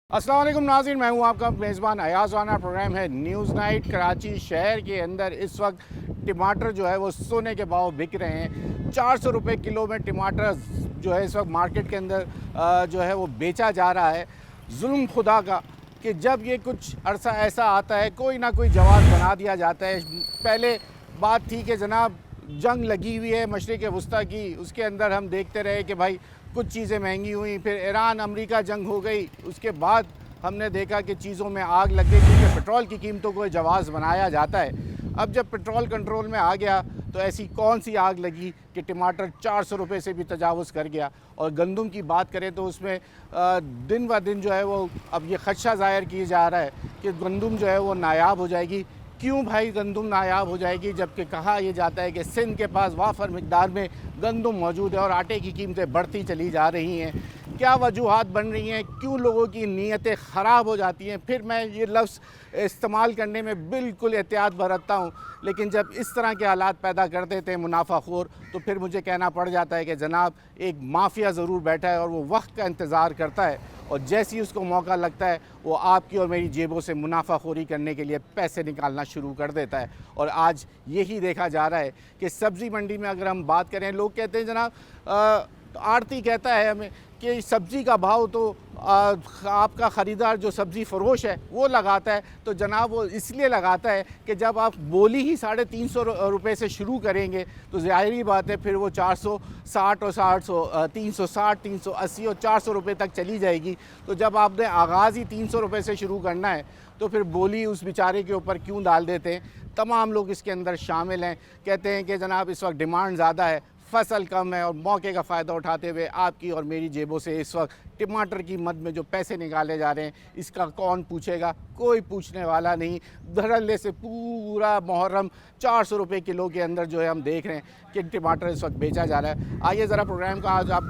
अस्सलाम वालेकुम नाज़रीन, मैं हूं आपका मेज़बान अयाज़ वाना। प्रोग्राम है न्यूज़ नाइट। कराची शहर के अंदर इस वक्त टमाटर जो है वो सोने के भाव बिक रहे हैं। 400 रुपये किलो में टमाटर जो है इस वक्त मार्केट के अंदर जो है वो बेचा जा रहा है। जुल्म खुदा का कि जब ये कुछ अरसा ऐसा आता है कोई ना कोई जवाब बना दिया जाता है। पहले बात थी कि जनाब जंग लगी हुई है मशरिक़ वस्ता की, उसके अंदर हम देखते रहे कि भाई कुछ चीज़ें महंगी हुई, फिर ईरान अमेरिका जंग हो गई, उसके बाद हमने देखा कि चीज़ों में आग लग गई क्योंकि पेट्रोल की कीमतों को जवाज़ बनाया जाता है। अब जब पेट्रोल कंट्रोल में आ गया तो ऐसी कौन सी आग लगी कि टमाटर 400 रुपये से भी तजावुज़ कर गया। और गंदम की बात करें तो उसमें दिन ब दिन जो है वो अब ये ख़दशा ज़ाहिर किया जा रहा है कि गंदम जो है वो नायाब हो जाएगी। क्यों भाई गंदम नायाब हो जाएगी, जबकि कहा यह जाता है कि सिंध के पास वाफर मिकदार में गंदम मौजूद है और आटे की कीमतें बढ़ती चली जा रही हैं। क्या वजूहात बन रही हैं, क्यों लोगों की नीयतें ख़राब हो जाती हैं। फिर मैं ये लफ्ज़ इस्तेमाल करने में बिल्कुल एहतियात बरतता हूँ, लेकिन जब इस तरह के हालात पैदा कर देते हैं मुनाफाखोर, तो फिर मुझे कहना पड़ जाता है कि जनाब एक माफिया ज़रूर बैठा है और वो वक्त का इंतज़ार करता है और जैसे ही उसको मौका लगता है वो आपकी और मेरी जेबों से मुनाफाखोरी करने के लिए पैसे निकालना शुरू कर देता है। और आज यही देखा जा रहा है कि सब्ज़ी मंडी में अगर हम बात करें, लोग कहते हैं जनाब आड़ती कहता है हमें कि सब्ज़ी का भाव तो आपका ख़रीदार जो सब्ज़ी फ़रोश है वो लगाता है। तो जनाब वो इसलिए लगाता है कि जब आप बोली ही 350 रुपये से शुरू करेंगे तो ज़ाहिरी बात है फिर वो 460 और 360, 380 और 400 रुपये तक चली जाएगी। तो जब आपने आगाज़ ही 300 रुपये से शुरू करना है तो फिर बोली उस बेचारे के ऊपर क्यों डाल देते हैं। तमाम लोग इसके अंदर शामिल हैं। कहते हैं कि जनाब इस वक्त डिमांड ज़्यादा है, फसल कम है और मौके का फ़ायदा उठाते हुए आपकी और मेरी जेबों से इस वक्त टमाटर की मद में जो पैसे निकाले जा रहे हैं इसका कौन पूछेगा, कोई पूछने वाला नहीं। धड़ल्ले से पूरा मुहर्रम 400 रुपये किलो के अंदर जो है हम देख रहे हैं कि टमाटर इस वक्त बेचा जा रहा है। आइए ज़रा प्रोग्राम का आज आप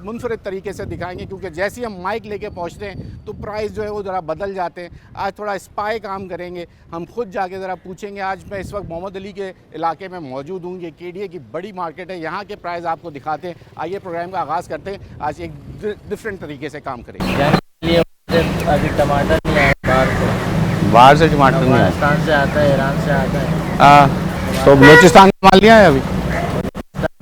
मुनफरद तरीके से दिखाएंगे, क्योंकि जैसे ही हम माइक लेके पहुँचते हैं तो प्राइस जो है वो ज़रा बदल जाते हैं। आज थोड़ा स्पाई काम करेंगे, हम खुद जाके ज़रा पूछेंगे। आज मैं इस वक्त मोहम्मद अली के इलाके में मौजूद हूँ। ये KDA की बड़ी मार्केट है, यहाँ के प्राइस आपको दिखाते हैं। आइए प्रोग्राम का आगाज़ करते हैं। आज एक डिफरेंट तरीके से काम करेंगे। अभी टमाटर नहीं आया बाहर से टमाटर नहीं आया, पाकिस्तान से आता है, ईरान से आता है। तो बलूचिस्तान का माल लिया है अभी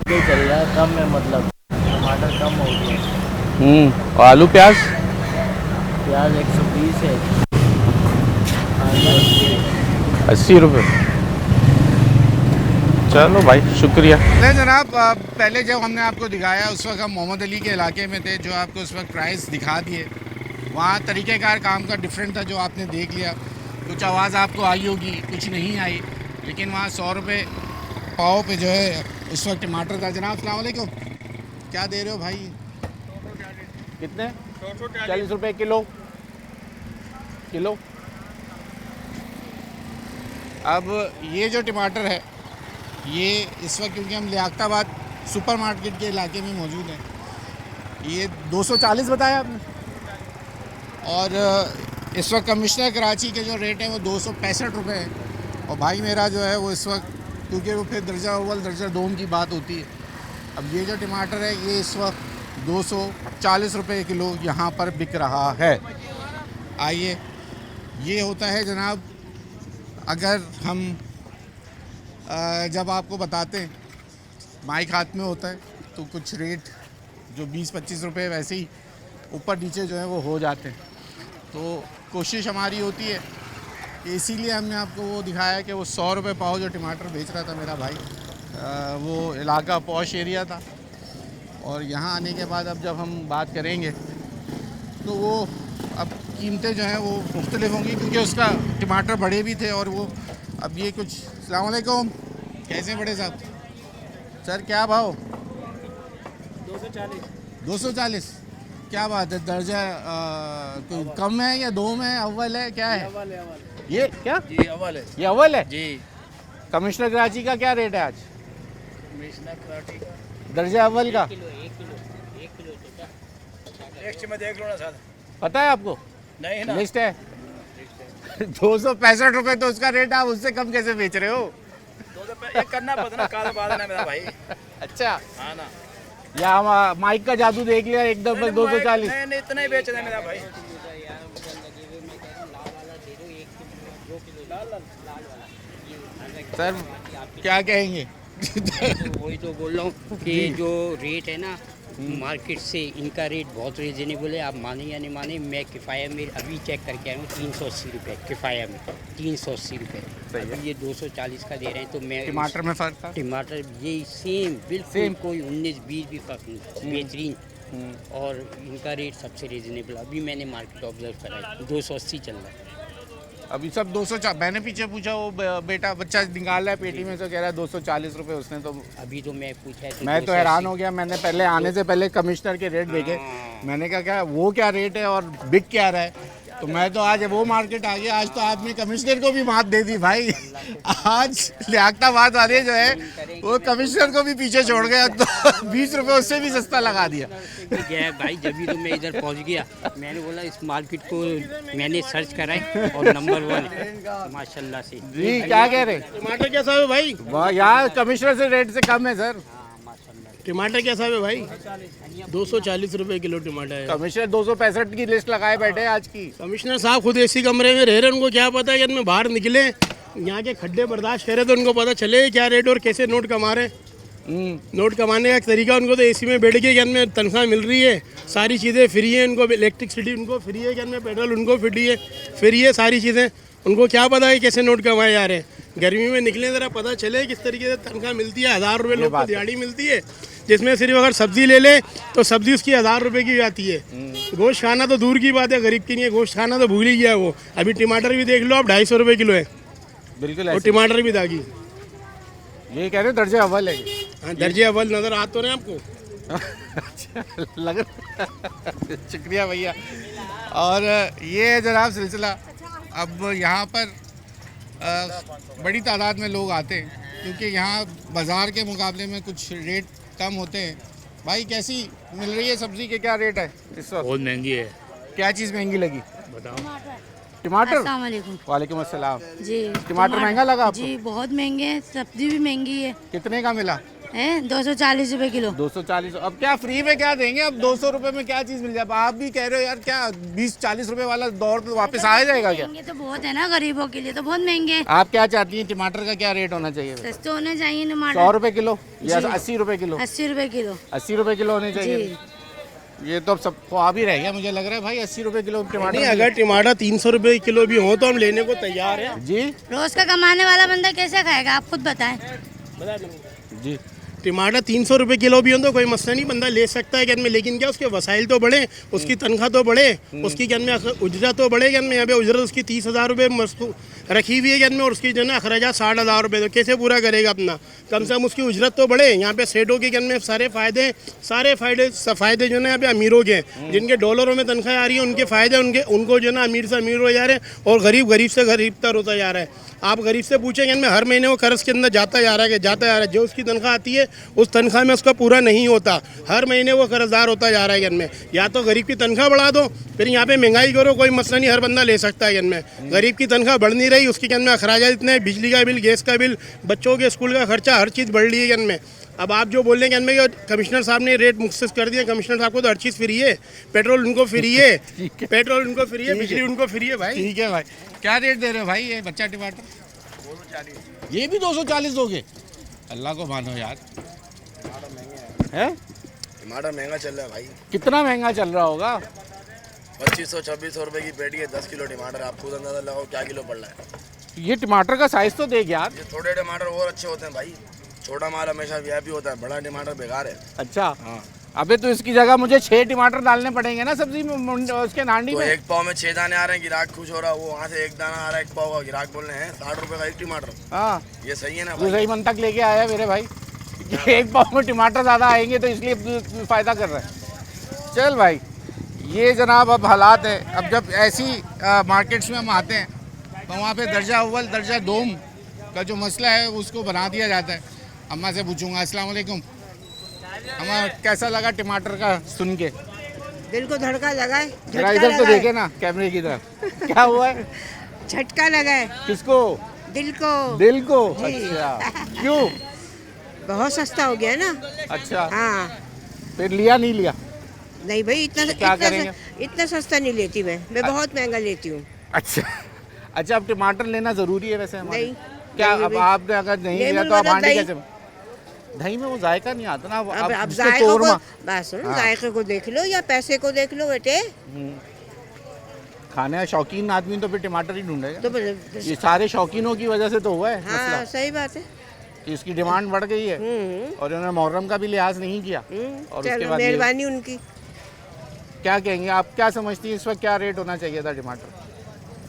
ये चल रहा है, कम है, मतलब टमाटर कम हो गया। और आलू प्याज 120 है, 80 रुपये। चलो भाई शुक्रिया। जनाब पहले जब हमने आपको दिखाया उस वक्त हम मोहम्मद अली के इलाके में थे, जो आपको उस वक्त प्राइस दिखा दिए। वहाँ तरीक़ेकार काम का डिफरेंट था जो आपने देख लिया। कुछ आवाज़ आपको आई होगी, कुछ नहीं आई, लेकिन वहाँ 100 रुपये पाव पे जो है उस वक्त टमाटर था। जनाब अस्सलाम वालेकुम, क्या दे रहे हो भाई? कितने? 40 रुपये किलो। अब ये जो टमाटर है ये इस वक्त, क्योंकि हम लियाकताबाद सुपर मार्केट के इलाके में मौजूद हैं, ये 240 बताया आपने। और इस वक्त कमिश्नर कराची के जो रेट है वो 265 रुपये है। और भाई मेरा जो है वो इस वक्त, क्योंकि वो फिर दर्जा अव्वल दर्जा दोम की बात होती है। अब ये जो टमाटर है ये इस वक्त 240 रुपये किलो यहाँ पर बिक रहा है। आइए, ये होता है जनाब, अगर हम जब आपको बताते हैं माइक हाथ में होता है तो कुछ रेट जो 20-25 रुपये वैसे ही ऊपर नीचे जो है वो हो जाते हैं। तो कोशिश हमारी होती है कि इसीलिए हमने आपको वो दिखाया कि वो 100 रुपये पाव जो टमाटर बेच रहा था मेरा भाई, वो इलाका पॉश एरिया था। और यहाँ आने के बाद अब जब हम बात करेंगे तो वो अब कीमतें जो हैं वो मुख्तलिफ होंगी, क्योंकि उसका टमाटर बड़े भी थे। और वो अब ये कुछ, अस्सलाम वालेकुम, कैसे बड़े साहब? सर क्या भाव? 240। क्या बात है, दर्जा कम है या दो में अव्वल है, क्या है? अव्वल है। ये क्या जी अव्वल है। ये अव्वल है जी। कमिश्नर कराची का क्या रेट है आज? कमिश्नर कराची का दर्जा अव्वल का 1 में देख लो ना सर। पता है आपको? नहीं ना, लिस्ट है। 265 रुपये तो उसका रेट, आप उससे कम कैसे बेच रहे हो? ये करना पड़ता ना, काला बादल है मेरा भाई। अच्छा, हाँ ना, या हम माइक का जादू देख लिया एकदम बस 240। नहीं इतना ही बेच रहे मेरा भाई। सर क्या कहेंगे? तो वही तो बोल रहा हूँ कि जो रेट है ना मार्केट से इनका रेट बहुत रीजनेबल है। आप माने या नहीं माने, मैं किफ़ाया में अभी चेक करके आया हूँ 380 रुपये किफ़ाया में, 380 रुपये। सही है। अभी ये 240 का दे रहे हैं तो मैं टमाटर में फ़र्क था? टमाटर ये सेम बिल्कुल सेम। कोई 19-20 भी फर्क नहीं, बेहतरीन। और इनका रेट सबसे रीजनेबल अभी मैंने मार्केट ऑब्जर्व करा है, 280 चल रहा है। अभी सब 200, मैंने पीछे पूछा, वो बेटा बच्चा निकाल रहा है पेटी में तो कह रहा है 240 रुपये। उसने तो अभी तो मैं पूछा है तो मैं तो 280। हैरान हो गया। मैंने पहले आने से पहले कमिश्नर के रेट देखे, मैंने कहा क्या वो क्या रेट है और बिक क्या रहा है। तो मैं तो आज वो मार्केट आ गया। आज तो आपने कमिश्नर को भी मात दे दी भाई। आज लियाकताबाद वाले जो है वो कमिश्नर को भी पीछे छोड़ गया, तो 20 रुपये उससे भी सस्ता लगा दिया। गया भाई, जब भी तो मैं इधर पहुंच गया। मैंने बोला इस मार्केट को मैंने सर्च करा है और नंबर 1 है माशाल्लाह से। जी क्या कह रहे? टमाटर कैसा है भाई? वाह यार, कमिश्नर से रेट से कम है सर। टमाटर कैसा है भाई? 240 रुपए किलो टमाटर है। कमिश्नर 265 की लिस्ट लगाए बैठे हैं आज की। कमिश्नर साहब खुद एसी कमरे में रह रहे हैं, उनको क्या पता है कि इनमें बाहर निकले यहाँ के खड्डे बर्दाश्त करे तो उनको पता चले क्या रेट और कैसे नोट कमा रहे हैं। नोट कमाने का एक तरीका, उनको तो एसी में बैठ के कि इनमें तनख्वाह मिल रही है, सारी चीज़ें फ्री है, इनको इलेक्ट्रिसिटी उनको फ्री है, कि इनमें पेट्रोल उनको फ्री है सारी चीज़ें। उनको क्या पता है कैसे नोट कमाए जा रहे हैं। गर्मी में निकले ज़रा पता चले किस तरीके से तनख्वाह मिलती है। 1000 रुपये लोग को दिहाड़ी मिलती है, जिसमें सिर्फ अगर सब्जी ले ले तो सब्जी उसकी 1000 रुपये की आती है। गोश्त खाना तो दूर की बात है, गरीब की नहीं है, गोश्त खाना तो भूल ही गया वो। अभी टमाटर भी देख लो आप, 250 रुपये किलो है। बिल्कुल और ऐसे। टमाटर भी दागी। ये कह रहे दर्जे अव्वल है ये। हाँ, दर्जे अव्वल नज़र आ तो रहे हैं आपको। अच्छा लग रहा। शुक्रिया भैया। और ये है जनाब सिलसिला। अब यहाँ पर बड़ी तादाद में लोग आते हैं क्योंकि यहाँ बाज़ार के मुकाबले में कुछ रेट कम होते हैं। भाई कैसी मिल रही है सब्ज़ी के, क्या रेट है इस वक्त? बहुत महंगी है। क्या चीज़ महंगी लगी? बताओ। टमाटर। अस्सलाम वालेकुम। वालेकुम अस्सलाम। जी टमाटर महंगा लगा आपको? जी बहुत महंगे हैं, सब्जी भी महंगी है। कितने का मिला? है 240 रुपए किलो। 240। अब क्या फ्री में क्या देंगे? अब 200 रुपए में क्या चीज़ मिल जाए? आप भी कह रहे हो यार, क्या 20-40 रुपए वाला दौर तो वापस आ जाएगा क्या? महंगे तो बहुत है ना, गरीबों के लिए तो बहुत महंगे हैं। आप क्या चाहती हैं, टमाटर का क्या रेट होना चाहिए? सस्ते होने चाहिए 100 टमाटर। रुपए किलो या जी। 80 रुपए किलो? 80 रुपए किलो। 80 रुपए किलो होने चाहिए। जी ये तो अब सब ख्वाब ही रह गया मुझे लग रहा है भाई। 80 रुपए किलो टमाटर। नहीं, अगर टमाटर 300 रुपये किलो भी हो तो हम लेने को तैयार हैं। जी रोज का कमाने वाला बंदा कैसे खाएगा, आप खुद बताएं। जी। टमाटर 300 रुपये किलो भी हो तो कोई मसला नहीं, बंदा ले सकता है। क्या में लेकिन क्या उसके वसाइल तो बढ़े, उसकी तनख्वाह तो बढ़े, उसकी क्या में उजरत तो बढ़े। क्या में यहाँ पे उजरत उसकी 30,000 रुपये रखी हुई है क्या में, और उसकी जो है ना अखराजात 60,000 रुपये, तो कैसे पूरा करेगा अपना? कम से कम उसकी उजरत तो बढ़े। यहाँ पे सेठों के क्या में सारे फ़ायदे जो है ना यहाँ पे अमीरों के हैं, जिनके डॉलरों में तनख्वाह आ रही है उनके फ़ायदे, उनको जो है ना अमीर से अमीर हो जा रहे हैं और गरीब से गरीब तर होता जा रहा है। आप गरीब से पूछेंगे इनमें हर महीने वो कर्ज के अंदर जाता जा रहा है। जो उसकी तनख्वाह आती है उस तनख्वाह में उसका पूरा नहीं होता, हर महीने वो कर्जदार होता जा रहा है। इनमें या तो गरीब की तनख्वाह बढ़ा दो, फिर यहाँ पे महंगाई करो, कोई मसला नहीं, हर बंदा ले सकता है। इनमें गरीब की तनख्वाह बढ़ नहीं रही, उसके में अखराजात इतने, बिजली का बिल, गैस का बिल, बच्चों के स्कूल का खर्चा, हर चीज़ बढ़ रही है इनमें। अब आप जो बोल रहे हैं इनमें कमिश्नर साहब ने रेट मुख्तस कर दिया, कमिश्नर साहब को तो हर चीज़ फ्री है, पेट्रोल उनको फ्री है, बिजली उनको फ्री है भाई। ठीक है भाई। क्या रेट दे रहे हो भाई ये बच्चा टमाटर? 240। ये भी 240 दोगे? अल्लाह को मानो यार। है टमाटर महंगा चल रहा है भाई। कितना महंगा चल रहा होगा? 2500-2600 रुपए की पेटी है, 10 किलो टमाटर। आप खुद अंदाजा लगाओ क्या किलो पड़ रहा है। ये टमाटर का साइज तो देख यार। ये छोटे टमाटर और अच्छे होते हैं भाई, छोटा माल हमेशा वीआईपी होता है, बड़ा टमाटर बेकार है। अच्छा अबे तो इसकी जगह मुझे 6 टमाटर डालने पड़ेंगे ना सब्जी में, उसके नांडी तो में। एक पाव में 6 दाने आ रहे हैं, गिराक खुश हो रहा है। वो वहाँ से एक दाना आ रहा है एक पाव का, गिराक बोल रहे हैं 60 रुपए का एक टमाटर। हाँ ये सही है ना जो भाई? सही मन तक लेके आया मेरे भाई। एक पाव में टमाटर ज़्यादा आएंगे तो इसलिए फ़ायदा कर रहा है। चल भाई, ये जनाब अब हालात है। अब जब ऐसी मार्केट्स में हम आते हैं तो वहाँ पे दर्जा अव्वल दर्जा दोम का जो मसला है उसको बना दिया जाता है। अम्मा से पूछूंगा। अस्सलाम वालेकुम अम्मा, कैसा लगा टमाटर का सुन के? दिल को धड़का लगा है। जरा इधर तो देखे ना कैमरे की तरफ। क्या हुआ है? झटका लगा है किसको? दिल को। दिल को? जी। अच्छा क्यों? बहुत सस्ता हो गया ना। अच्छा हाँ फिर लिया नहीं लिया? नहीं भाई, क्या करेंगे? इतना सस्ता नहीं लेती मैं बहुत महंगा लेती हूँ। अच्छा अच्छा, अब टमाटर लेना ज़रूरी है वैसे हमारे? नहीं क्या नहीं अब भाई। आपने अगर नहीं लेमन लिया तो आप वाला हांडी दही। कैसे? दही में वो जायका नहीं आता ना। अब जिसको जायके को चोरमा बस सुनो, हाँ। जायके को देख लो या पैसे को देख लो बेटे। खाने का शौकीन आदमी तो फिर टमाटर ही ढूंढेगा। तो ये सारे शौकीनों की वजह से तो हुआ है हाँ मसला सही बात है। कि इसकी डिमांड बढ़ गई है और इन्होंने मुहर्रम का भी लिहाज नहीं किया। और उसके चलो बाद ये- मेहरबानी उनकी। क्या कहेंगे आप, क्या समझती हैं इस वक्त क्या रेट होना चाहिए था टमाटर?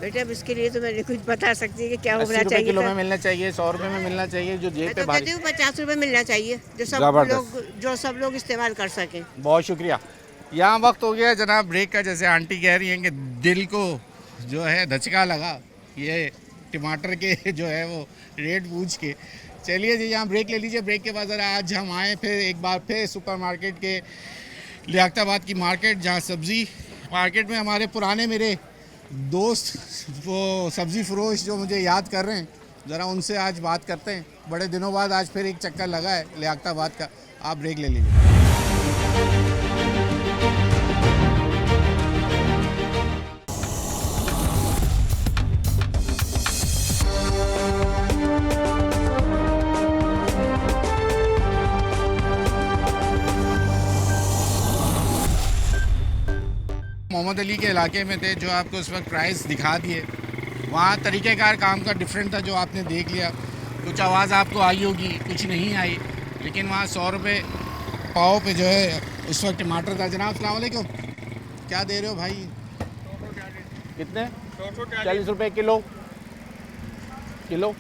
बेटे अब इसके लिए तो मैं नहीं कुछ बता सकती कि क्या 80 होना रुपए चाहिए किलो था। में मिलना चाहिए, 100 रुपए में मिलना चाहिए, जो जेब मैं पे तो भारी। कहती हूँ 50 रुपए मिलना चाहिए जो सब लोग इस्तेमाल कर सकें। बहुत शुक्रिया। यहाँ वक्त हो गया जनाब ब्रेक का। जैसे आंटी कह रही हैं कि दिल को जो है धचका लगा ये टमाटर के जो है वो रेट पूछ के। चलिए जी यहाँ ब्रेक ले लीजिए। ब्रेक के बाद ज़रा आज हम आए फिर एक बार फिर सुपरमार्केट के लियाकताबाद की मार्केट, जहाँ सब्ज़ी मार्केट में हमारे पुराने मेरे दोस्त वो सब्ज़ी फरोश जो मुझे याद कर रहे हैं, ज़रा उनसे आज बात करते हैं। बड़े दिनों बाद आज फिर एक चक्कर लगा है लियाकताबाद का। आप ब्रेक ले लीजिए। मोहम्मद अली के इलाके में थे जो आपको उस वक्त प्राइस दिखा दिए। वहाँ तरीक़ेकार काम का डिफरेंट था जो आपने देख लिया। कुछ आवाज़ आपको आई होगी, कुछ नहीं आई, लेकिन वहाँ 100 रुपये पाव पे जो है उस वक्त टमाटर था। जनाब अस्सलाम वालेकुम, क्या दे रहे हो भाई? कितने? 40 रुपये किलो। किलो।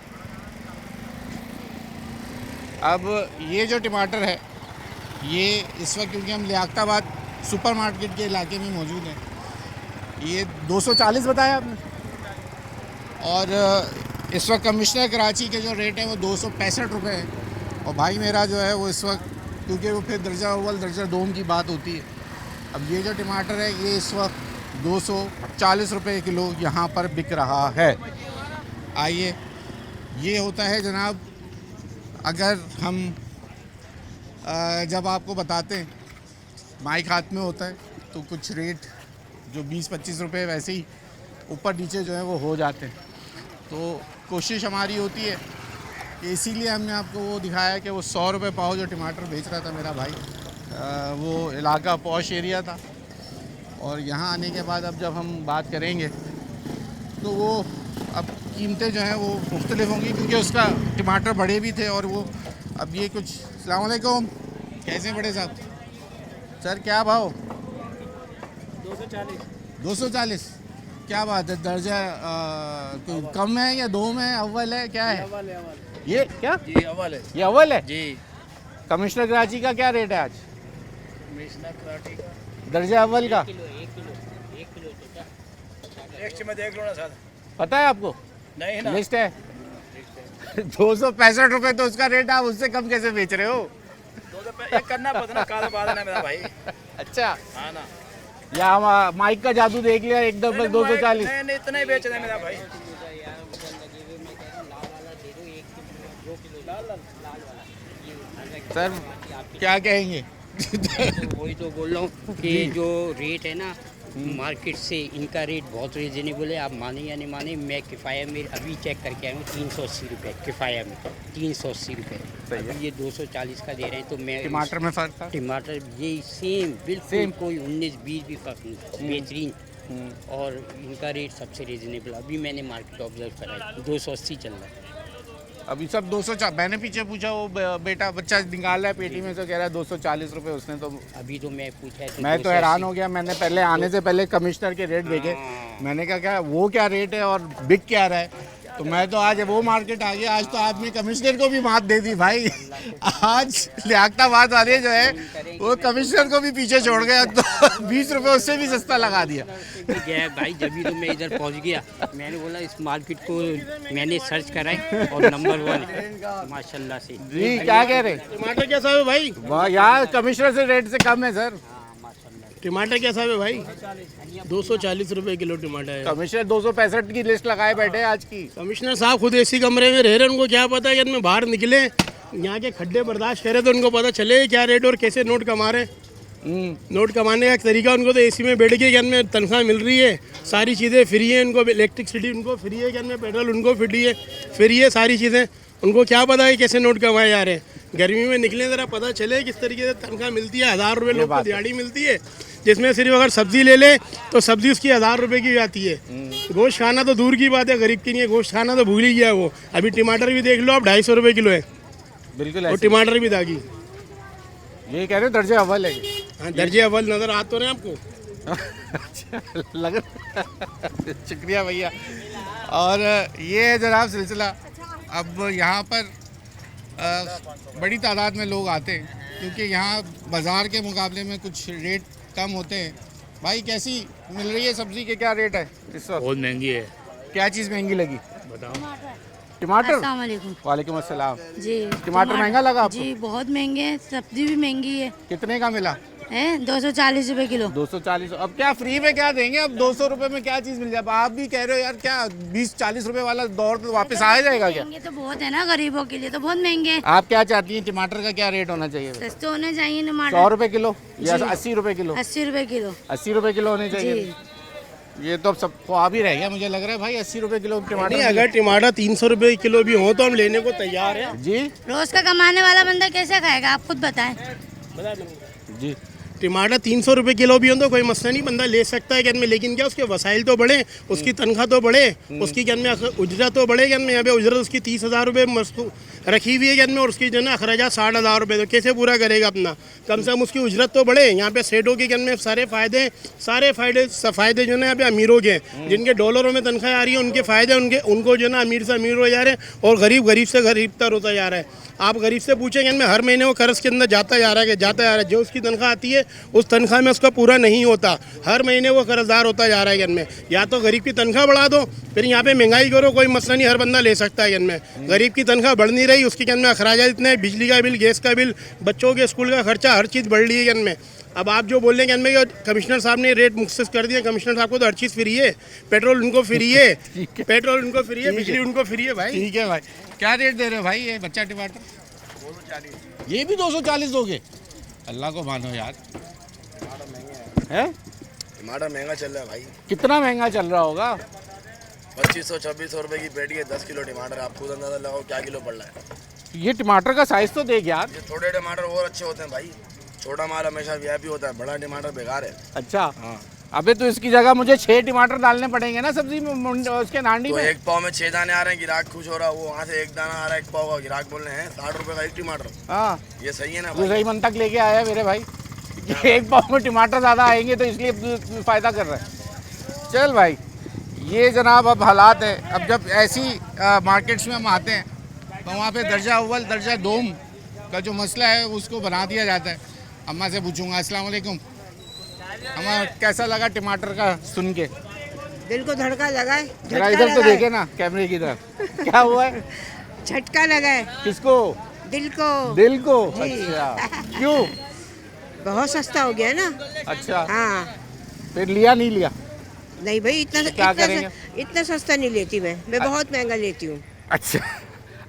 अब ये जो टमाटर है ये इस वक्त, क्योंकि हम लियाकताबाद सुपरमार्केट के इलाके में मौजूद हैं, ये 240 बताया आपने। और इस वक्त कमिश्नर कराची के जो रेट है वो 265 रुपये है। और भाई मेरा जो है वो इस वक्त, क्योंकि वो फिर दर्जा अव्वल दर्जा दोम की बात होती है। अब ये जो टमाटर है ये इस वक्त 240 रुपये किलो यहाँ पर बिक रहा है। आइए, ये होता है जनाब, अगर हम जब आपको बताते हैं माइक हाथ में होता है तो कुछ रेट जो 20-25 रुपये वैसे ही ऊपर नीचे जो है वो हो जाते हैं। तो कोशिश हमारी होती है कि इसीलिए हमने आपको वो दिखाया कि वो 100 रुपये पाव जो टमाटर बेच रहा था मेरा भाई, वो इलाका पॉश एरिया था। और यहाँ आने के बाद अब जब हम बात करेंगे तो वो अब कीमतें जो हैं वो मुख्तलिफ होंगी, क्योंकि उसका टमाटर बड़े भी थे। और वो अब ये कुछ, अस्सलाम वालेकुम, कैसे बड़े साहब? सर क्या भाव? 240। क्या बात है, दर्जा कोई कम है या दो में अव्वल है, क्या है? ये क्या? जी अव्वल है ये अव्वल है। जी। कमिश्नर कराची का क्या रेट है आज? दर्जा अव्वल का नेक्स्ट में देख लो ना सर। पता है आपको? नहीं ना, लिस्ट है। 265 रुपये तो उसका रेट, आप उससे कम कैसे बेच रहे हो? एक करना पड़ता ना, काला बादल है मेरा भाई। अच्छा, हाँ ना, या हम माइक का जादू देख लिया एकदम बस 240। नहीं इतना ही बेच रहे मेरा भाई। सर क्या कहेंगे? तो वही तो बोल रहा हूँ कि जो रेट है ना मार्केट से, इनका रेट बहुत रीजनेबल है। आप माने या नहीं माने, मैं किफ़ाया में अभी चेक करके आया हूँ 380 रुपये किफ़ाया में, 380 रुपये। अभी ये 240 का दे रहे हैं। तो मैं टमाटर में फ़र्क था? टमाटर ये सेम बिल्कुल सेम। कोई 19-20 भी फर्क नहीं, बेहतरीन। और इनका रेट सबसे रीजनेबल अभी मैंने मार्केट ऑब्जर्व करा है, 280 चल रहा है। अभी सब 240। मैंने पीछे पूछा, वो बेटा बच्चा निकाल रहा है पेटी में तो कह रहा है 240 रुपये। उसने तो, अभी तो मैं पूछा है मैं तो हैरान हो गया। मैंने पहले आने से पहले कमिश्नर के रेट देखे, हाँ। मैंने कहा क्या वो क्या रेट है और बिक क्या रहा है। तो मैं तो आज वो मार्केट आ गया। आज तो आपने कमिश्नर को भी मात दे दी भाई। आज लियाकताबाद वाले जो है वो कमिश्नर को भी पीछे छोड़ गया, तो 20 रुपये उससे भी सस्ता लगा दिया। गया भाई, जब भी तो मैं इधर पहुंच गया। मैंने बोला इस मार्केट को मैंने सर्च कराई और नंबर 1 है माशाल्लाह से। जी क्या कह रहे? टमाटर कैसा है भाई? वाह यार, कमिश्नर से रेट से कम है सर। टमाटर कैसा है भाई? 240 रुपए किलो टमाटर है। कमिश्नर 265 की लिस्ट लगाए बैठे आज की। कमिश्नर साहब खुद एसी कमरे में रह रहे हैं, उनको क्या पता है कि इनमें बाहर निकले, यहाँ के खड्डे बर्दाश्त करे तो उनको पता चले क्या रेट और कैसे नोट कमा रहे हैं। नोट कमाने का एक तरीका, उनको तो एसी में बैठ के क्या में तनख्वाह मिल रही है, सारी चीज़ें फ्री है, उनको इलेक्ट्रिसिटी उनको फ्री है, क्या में पेट्रोल उनको फ्री है सारी चीज़ें। उनको क्या पता है कैसे नोट कमाए जा रहे हैं। गर्मी में निकले ज़रा पता चले किस तरीके से तनख्वाह मिलती है। 1000 रुपये लोग को दिहाड़ी मिलती है, जिसमें सिर्फ अगर सब्जी ले ले तो सब्जी उसकी 1000 रुपये की जाती है। गोश्त खाना तो दूर की बात है, गरीब के लिए गोश्त खाना तो भूल ही गया वो। अभी टमाटर भी देख लो आप 250 रुपये किलो है, बिल्कुल और ऐसे। टमाटर भी दागी। ये कह रहे हो दर्जे अव्वल है ये। हाँ, दर्जे अव्वल नज़र आ तो रहे हैं आपको। अच्छा लग शुक्रिया भैया। और ये है जनाब सिलसिला। अब यहाँ पर बड़ी तादाद में लोग आते हैं, क्योंकि यहाँ बाज़ार के मुकाबले में कुछ रेट कम होते हैं। भाई कैसी मिल रही है सब्ज़ी के, क्या रेट है इस वक्त? बहुत महंगी है। क्या चीज़ महंगी लगी? बताओ। टमाटर। अस्सलाम वालेकुम। वालेकुम अस्सलाम। जी टमाटर महंगा लगा आपको? जी बहुत महंगे हैं, सब्जी भी महंगी है। कितने का मिला? है 240 रुपए किलो। 240। अब क्या फ्री में क्या देंगे? अब 200 रुपए में क्या चीज़ मिल जाए? अब आप भी कह रहे हो यार, क्या 20-40 रुपए वाला दौर तो वापस आ जाएगा क्या? महंगे तो बहुत है ना, गरीबों के लिए तो बहुत महंगे हैं। आप क्या चाहती हैं, टमाटर का क्या रेट होना चाहिए? सस्ते होने चाहिए 100 टमाटर। रुपए किलो या जी। 80 रुपए किलो? 80 रुपए किलो। 80 रुपए किलो होने चाहिए। जी। ये तो अब सब ख्वाब ही रह गया मुझे लग रहा है भाई। 80 रुपए किलो टमाटर। नहीं, अगर टमाटर 300 रुपये किलो भी हो तो हम लेने को तैयार हैं जी रोज का कमाने वाला बंदा कैसे खाएगा, आप खुद बताएं। जी। टमाटर 300 रुपये किलो भी हो तो कोई मसला नहीं, बंदा ले सकता है क्या में। लेकिन क्या उसके वसाइल तो बढ़े, उसकी तनख्वाह तो बढ़े, उसकी क्या में उजरत तो बढ़े क्या में। यहाँ पे उजरत उसकी 30,000 रुपये रखी हुई है क्या में, और उसकी जो ना अखराजा 60,000 रुपये, तो कैसे पूरा करेगा अपना? कम से कम उसकी उजरत तो बढ़े। यहाँ पे सेठों के क्या में सारे फ़ायदे जो ना यहाँ पे अमीरों के हैं, जिनके डॉलरों में तनख्वाह आ रही है उनके फ़ायदे, उनको जो ना अमीर से अमीर हो जा रहे हैं, और गरीब से गरीब तर होता जा रहा है। आप गरीब से पूछेंगे में हर महीने वो कर्ज के अंदर जाता जा रहा है। जो उसकी तनख्वाह आती है उस तनख्वाह में उसका पूरा नहीं होता, हर महीने वो कर्जदार होता जा रहा है। में या तो गरीब की तनख्वाह बढ़ा दो, फिर यहाँ पे महंगाई करो, कोई मसला नहीं, हर बंदा ले सकता है। में गरीब की तनख्वाह बढ़ नहीं रही, उसकी में अखराजात इतने, बिजली का बिल, गैस का बिल, बच्चों के स्कूल का खर्चा, हर चीज़ बढ़ रही है। में अब आप जो बोल रहे हैं कि कमिश्नर साहब ने रेट मुख्तस कर दिया, कमिश्नर साहब को तो हर चीज़ फ्री है, पेट्रोल उनको फ्री है, बिजली उनको फ्री है भाई। ठीक है भाई। क्या रेट दे रहे हो भाई ये बच्चा टमाटर? 240। ये भी 240 दोगे? अल्लाह को मानो यार। है टमाटर महंगा चल रहा है भाई। कितना महंगा चल रहा होगा? 2500-2600 रुपए की पेटी है, 10 किलो टमाटर। आप खुद अंदाजा लगाओ क्या किलो पड़ रहा है। ये टमाटर का साइज तो देख यार। ये छोटे टमाटर और अच्छे होते हैं भाई, छोटा माल हमेशा वीआईपी होता है, बड़ा टमाटर बेकार है। अच्छा हाँ। अबे तो इसकी जगह मुझे 6 टमाटर डालने पड़ेंगे ना सब्जी में, उसके नांडी तो में। एक पाव में 6 दाने आ रहे हैं, गिराक खुश हो रहा है। वो वहाँ से एक दाना आ रहा है एक पाव का, गिराक बोल रहे हैं 60 रुपए का एक टमाटर। हाँ ये सही है ना ये भाई? सही मन तक लेके आया मेरे भाई। एक पाव में टमाटर ज़्यादा आएंगे तो इसलिए फ़ायदा कर रहा है। चल भाई, ये जनाब अब हालात है। अब जब ऐसी मार्केट्स में हम आते हैं तो वहाँ पे दर्जा अव्वल दर्जा दोम का जो मसला है उसको बना दिया जाता है। अम्मा से पूछूंगा। अस्सलाम वालेकुम अम्मा, कैसा लगा टमाटर का सुन के? दिल को धड़का लगा है, जरा झटका इधर तो लगा है। देखे ना कैमरे की तरफ। क्या हुआ है? झटका लगा है किसको? दिल को। दिल को? जी। अच्छा क्यों? बहुत सस्ता हो गया है ना। अच्छा हाँ फिर लिया नहीं लिया? नहीं भाई, क्या करेंगे? इतना सस्ता नहीं लेती मैं बहुत महंगा लेती हूँ। अच्छा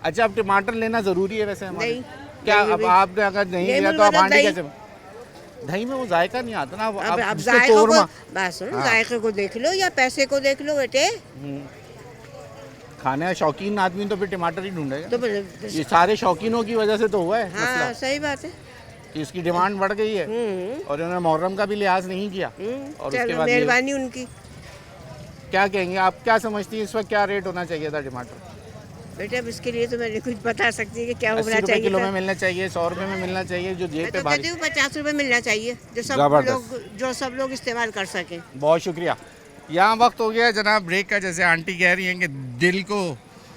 अच्छा। अब टमाटर लेना ज़रूरी है वैसे हमारे? नहीं। क्या नहीं अब भाई। आपने अगर नहीं लिया तो आप मतलब आंटी दही। कैसे? दही में वो जायका नहीं आता ना। अब जिससे जायके को, कौरमा। बस सुनो, हाँ। जायके को देख लो या पैसे को देख लो बेटे। खाने का शौकीन आदमी तो फिर टमाटर ही ढूंढेगा। तो ये सारे शौकीनों की वजह से तो हुआ है हाँ मसला सही बात है। कि इसकी डिमांड बढ़ गई है और इन्होंने मुहर्रम का भी लिहाज नहीं किया। और उसके चलो बाद ये- मेहरबानी उनकी। क्या कहेंगे आप, क्या समझती हैं इस वक्त क्या रेट होना चाहिए था टमाटर? बेटे अब इसके लिए तो मैं कुछ बता सकती कि क्या 80 होना रुपए चाहिए किलो था। में मिलना चाहिए, 100 रुपए में मिलना चाहिए, जो जेब मैं पे तो भारी। कहती हूँ 50 रुपए मिलना चाहिए, जो सब लोग इस्तेमाल कर सकें। बहुत शुक्रिया। यहाँ वक्त हो गया जनाब ब्रेक का। जैसे आंटी कह रही हैं कि दिल को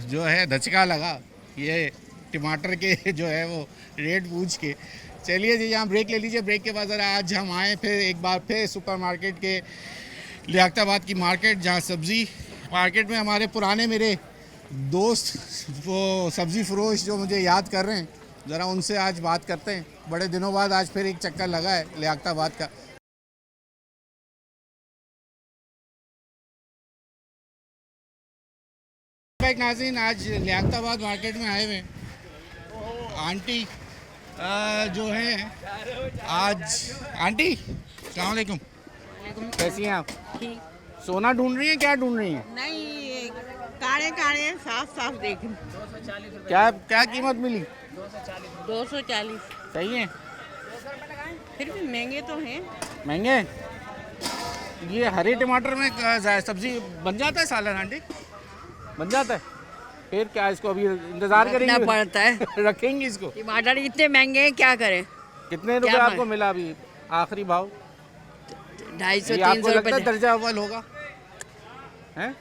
जो है धचका लगा ये टमाटर के जो है वो रेट पूछ के। चलिए जी यहाँ ब्रेक ले लीजिए। ब्रेक के बाद ज़रा आज हम आए फिर एक बार फिर सुपरमार्केट के लियाकताबाद की मार्केट, जहाँ सब्ज़ी मार्केट में हमारे पुराने मेरे दोस्त वो सब्ज़ी फरोश जो मुझे याद कर रहे हैं, ज़रा उनसे आज बात करते हैं। बड़े दिनों बाद आज फिर एक चक्कर लगा है लियाकताबाद का। नाज़रीन आज लियाकताबाद मार्केट में आए हुए हैं। आंटी जो है आज आंटी अस्सलाम वालेकुम, कैसी हैं आप? सोना ढूंढ रही हैं, क्या ढूंढ रही हैं? नहीं, काड़े काड़े साफ साफ देख। क्या क्या कीमत मिली? 240। सही है, फिर भी महंगे तो हैं। महंगे। ये हरे टमाटर में सब्जी बन जाता है सालन आंटी? बन जाता है? फिर क्या इसको अभी इंतजार रखना करेंगे? पड़ता है। रखेंगे इसको। टमाटर इतने महंगे हैं, क्या करें? कितने रुपए क्या आपको मिला अभी आखिरी भाव? 250 ये आपको 300 लगता है रुपए। दर्जा अव्वल होगा? हैं?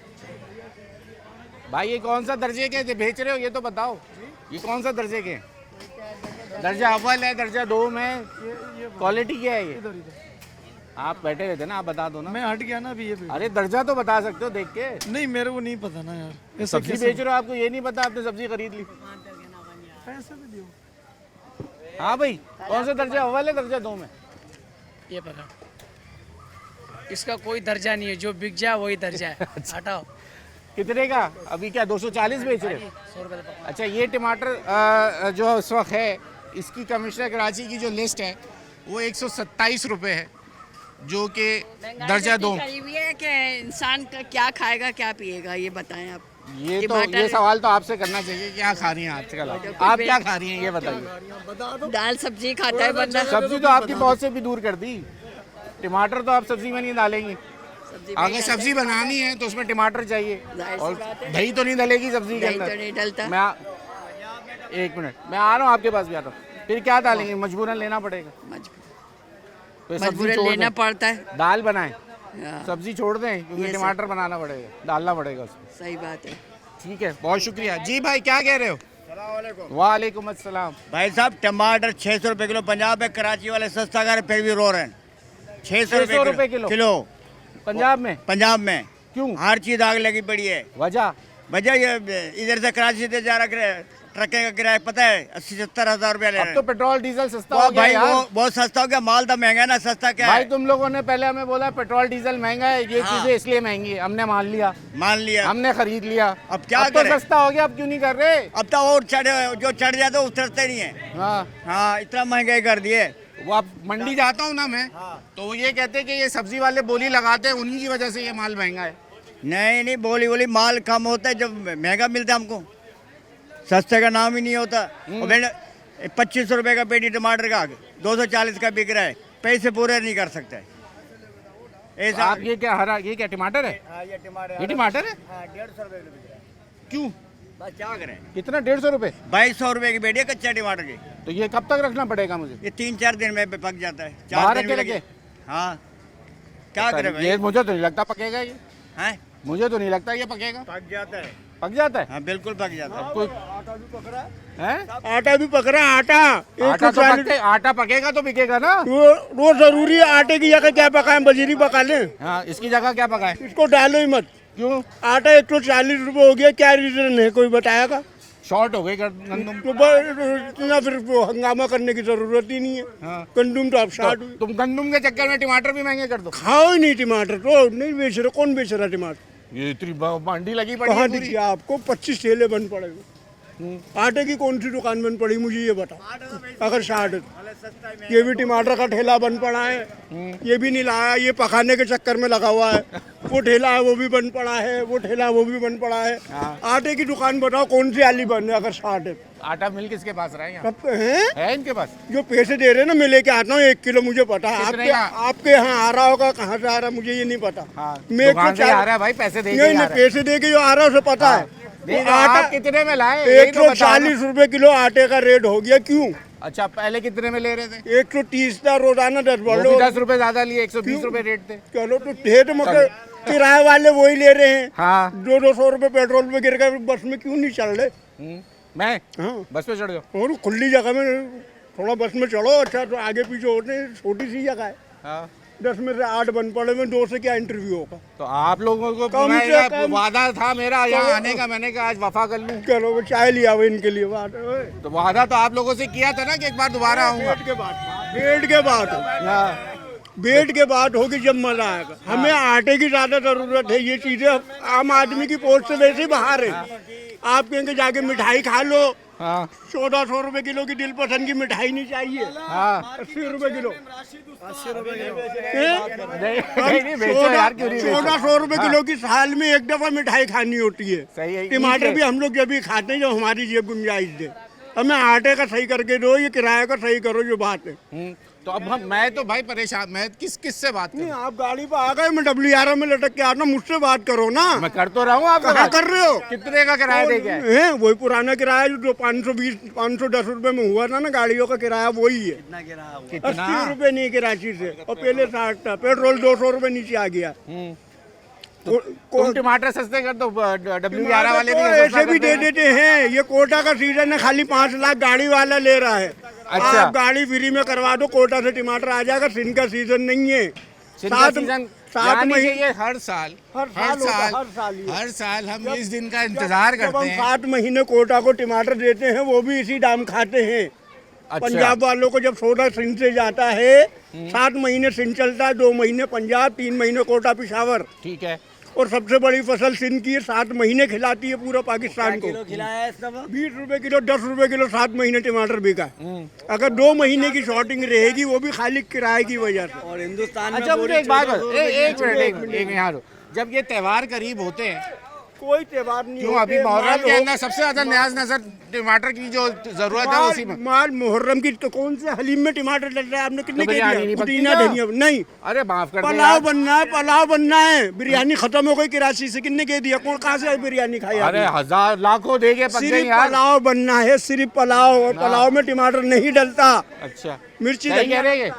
भाई ये कौन सा दर्जे के बेच रहे हो ये तो बताओ, ये कौन सा दर्जे के? दर्जा अव्वल है, दर्जा 2 में, क्वालिटी क्या है ये? आप बैठे हुए थे ना, आप बता दो ना। मैं हट गया ना अभी ये अरे दर्जा तो बता सकते हो देख के। नहीं, मेरे को नहीं पता ना यार। ये सब्जी बेच रहे हो, आपको ये नहीं पता आपने सब्जी खरीद ली? पैसे भी दियो। हाँ भाई, कौन सा दर्जा अव्वल है, दर्जा 2 में? ये पता, इसका कोई दर्जा नहीं है, जो बिक जाए वही दर्जा है। हटाओ। कितने का अभी? क्या 240 बेच रहे हो? 100 रुपये का। अच्छा, ये टमाटर जो इस वक्त है, इसकी कमिश्नर कराची की जो लिस्ट है वो 127 रुपये है, जो कि दर्जा 2। गरीबी है कि इंसान का क्या खाएगा क्या पिएगा, ये बताएं आप। ये सवाल तो आपसे करना चाहिए, क्या खा रही हैं आजकल आप क्या खा रही हैं ये बताइए। दाल सब्जी खाता है बंदा। सब्जी तो आपकी पहुंच से भी दूर कर दी, टमाटर तो आप सब्जी में नहीं डालेंगी। अगर सब्जी बनानी है तो उसमें टमाटर चाहिए, और दही तो नहीं डलेगी सब्जी के दही तो अंदर। नहीं डलता। एक मिनट, मैं आ रहा हूँ आपके पास भी आता हूँ। फिर क्या डालेंगे? मजबूरन लेना पड़ेगा, तो सब्जी मजबूरन छोड़ लेना दें, पड़ता है। दाल बनाएं, हाँ, सब्जी छोड़ दें, क्योंकि ये टमाटर बनाना पड़ेगा, डालना पड़ेगा उसमें। सही बात है। ठीक है, बहुत शुक्रिया जी। भाई क्या कह रहे हो? वालेकुम अस्सलाम। भाई साहब, टमाटर 600 रुपए किलो पंजाब में, कराची वाले सस्ता कर फिर भी रो रहे हैं। 600 रुपए किलो पंजाब में? पंजाब में क्यों? हर चीज आग लगी पड़ी है। वजह ये इधर से कराची से जा रहा ट्रकें का किराया पता है 80-70 हजार रुपया ले रहे अब हैं। तो पेट्रोल डीजल सस्ता हो गया भाई यार। वो बहुत सस्ता हो गया, माल तो महंगा है ना, सस्ता क्या भाई है? तुम लोगों ने पहले हमें बोला पेट्रोल डीजल महंगा है, ये हाँ। चीजें इसलिए महंगी है, हमने मान लिया, हमने खरीद लिया। अब क्या तो करें? सस्ता हो गया, अब क्यों नहीं कर रहे? अब तो और जो चढ़ जाए तो उतरते नहीं है। हाँ, इतना महंगाई कर दिए। वो अब मंडी जाता हूँ ना मैं, तो वो ये कहते हैं कि ये सब्जी वाले बोली लगाते हैं, उन्हीं की वजह से ये माल महंगा है। नहीं, बोली माल कम होता है जब महंगा मिलता है हमको, सस्ते का नाम ही नहीं होता। 25 रुपए का पेटी टमाटर का 240 का बिक रहा है, पैसे पूरे नहीं कर सकते ऐसा। आप ये क्या हरा, ये क्या टमाटर है? ये टमाटर, ये टमाटर है? 150 रुपए किलो बिक रहा है। क्यों? बस क्या करें? कितना? 150 रुपए? 2200 रुपए की पेटी है कच्चा टमाटर की। तो ये कब तक रखना पड़ेगा मुझे? ये 3-4 दिन में पक जाता है। बाहर 4 दिन रखे में लगे। हाँ, क्या करें भाई? ये मुझे तो नहीं लगता पकेगा ये। हैं? मुझे तो नहीं लगता ये पकेगा। पक जाता है। पक जाता है? हाँ, बिल्कुल पक जाता है। कोई आटा भी पक रहा है, है? आटा भी पक रहा है। आटा पकेगा तो बिकेगा ना। वो जरूरी है, आटे की जगह क्या पकाएं, बजीरी पका लें। हाँ, इसकी जगह क्या पकाए? इसको डालो ही मत। क्यों? आटा 140 रुपए हो गया, क्या रीजन है, कोई बताएगा? शॉर्ट हो गई गंदम। तो इतना फिर वो हंगामा करने की जरूरत ही नहीं है। हाँ। गंदम तो आप शार्ट हुई। तुम गंदम के चक्कर में टमाटर भी महंगे कर दो। खाओ ही नहीं टमाटर, तो नहीं बेच रहे। कौन बेच रहा टमाटर? ये इतनी मंडी लगी पड़ी है कहाँ पूरी। दिखी आपको? 25 ठेले बंद पड़े हुए। आटे की कौन सी दुकान बंद पड़ी, मुझे ये बताओ। अगर 60, ये भी टमाटर का ठेला बंद पड़ा है, ये भी नहीं लाया, ये पकाने के चक्कर में लगा हुआ है। वो ठेला है वो भी बंद पड़ा है, वो ठेला वो भी बंद पड़ा है। आटे की दुकान बताओ कौन सी आली बंद है अगर 60? आटा मिल किसके पास रहा है यहाँ? कब है इनके पास? जो पैसे दे रहे हैं ना, मैं लेके आता हूँ 1 किलो, मुझे पता है। कितने का? आपके यहाँ आ रहा होगा, कहाँ से आ रहा है मुझे ये नहीं पता। मैं दुकान से आ रहा है भाई, पैसे दे के नहीं, आ रहा है। पैसे दे के जो आ रहा है उसे पता है। नहीं, तो आटा आप कितने में लाए? यही तो बताओ ना। 140 रुपए किलो आटे का रेट हो गया। क्यों? अच्छा, पहले कितने में ले रहे थे? 130 था रोजाना 10 वो भी 10 रुपए ज्यादा लिए, 120 रुपए रेट थे। चलो तो ढेर मगर किराए वाले वही ले रहे हैं। हाँ। 200 रुपए पेट्रोल पे गिर गए, बस में क्यों नहीं चल रहे? मैं हाँ, बस पे चढ़ जाओ। और खुली जगह में थोड़ा बस में चढ़ो। अच्छा, तो आगे पीछे होते हैं, छोटी सी जगह है। हाँ। 10 में से 8 बन पड़े में 2 से क्या इंटरव्यू होगा? तो आप लोगों को कम मैं से ना कम- वादा था मेरा यहाँ आने का, मैंने कहा आज वफा कर लूँ। चलो वो चाय लिया हुआ इनके लिए बात। तो वादा तो आप लोगों से किया था ना कि एक बार दोबारा आऊंगा। बेट के बाद हाँ। बेट के बाद होगी जब मजा आएगा। हमें आटे की ज्यादा जरूरत है। ये चीजें आम आदमी की पहुंच से वैसे ही बाहर है। आप कहेंगे जाके मिठाई खा लो, हाँ 1400 रुपए किलो की दिल पसंद की मिठाई नहीं चाहिए, हाँ 80 रुपए किलो। 1400 रुपए किलो की साल में एक दफा मिठाई खानी होती है। सही है, टमाटर भी हम लोग जब भी खाते हैं जब हमारी जेब गुंजाइश दे। हमें आटे का सही करके दो, ये किराए का सही करो, जो बात है। तो अब मैं तो भाई परेशान, मैं किस से बात नहीं, करूं? आप गाड़ी पर आ गए, मैं WRM में लटक के आता, मुझसे बात करो ना। मैं कर तो रहा हूँ, आप कहाँ कर रहे हो? कितने का किराया दे के आए? हैं वही पुराना किराया जो 510 रुपए में हुआ था ना गाड़ियों का किराया, वही है। कितना? 80 रुपए नहीं कराची से, और पहले 60 था। पेट्रोल 200 रुपए नीचे आ गया। तुम टमाटर सस्ते कर दो, WRM वाले भी ऐसे भी दे देते हैं। ये कोटा का सीजन है, खाली 5 लाख गाड़ी वाला ले रहा है। अच्छा। आप गाड़ी फ्री में करवा दो, कोटा से टमाटर आ जाएगा। सिंध का सीजन नहीं है, सात महीने ये हर साल हर साल हम इस दिन का इंतजार जब करते हम हैं। 7 महीने कोटा को टमाटर देते हैं, वो भी इसी दाम खाते हैं। अच्छा। पंजाब वालों को जब सौदा सिंध से जाता है, 7 महीने सिंध चलता है, 2 महीने पंजाब, 3 महीने कोटा पिशावर। ठीक है। और सबसे बड़ी फसल सिंध की है, 7 महीने खिलाती है पूरा पाकिस्तान को। 20 रुपए किलो, 10 रुपए किलो 7 महीने टमाटर बिका। अगर 2 महीने की शॉर्टिंग रहेगी, वो भी खाली किराए की वजह से। और हिंदुस्तान अच्छा मुझे एक बात बता, एक मिनट यहाँ रुक। जब ये त्योहार करीब होते हैं, कोई त्योहार नहीं क्यों अभी मुहर्रम के अंदर सबसे ज्यादा न्याज नजर टमाटर की जो जरूरत है उसी में। माल मुहर्रम की तो कौन से हलीम में टमाटर डल रहा है? आपने कितने तो के बिरयानी दिया? नहीं बनती पुदीना क्या? धनिया नहीं। अरे माफ कर दे पुलाव यार। बनना है, पुलाव बनना है। बिरयानी खत्म हो गई कराची से, कितने के दिया? कौन कहाँ से बिरयानी खाई? अरे हजार लाखों दे के पक गए सिर्फ यार। पुलाव बनना है, सिर्फ पुलाव। और पुलाव में टमाटर नहीं डलता। अच्छा मिर्ची सही कह रहे हैं।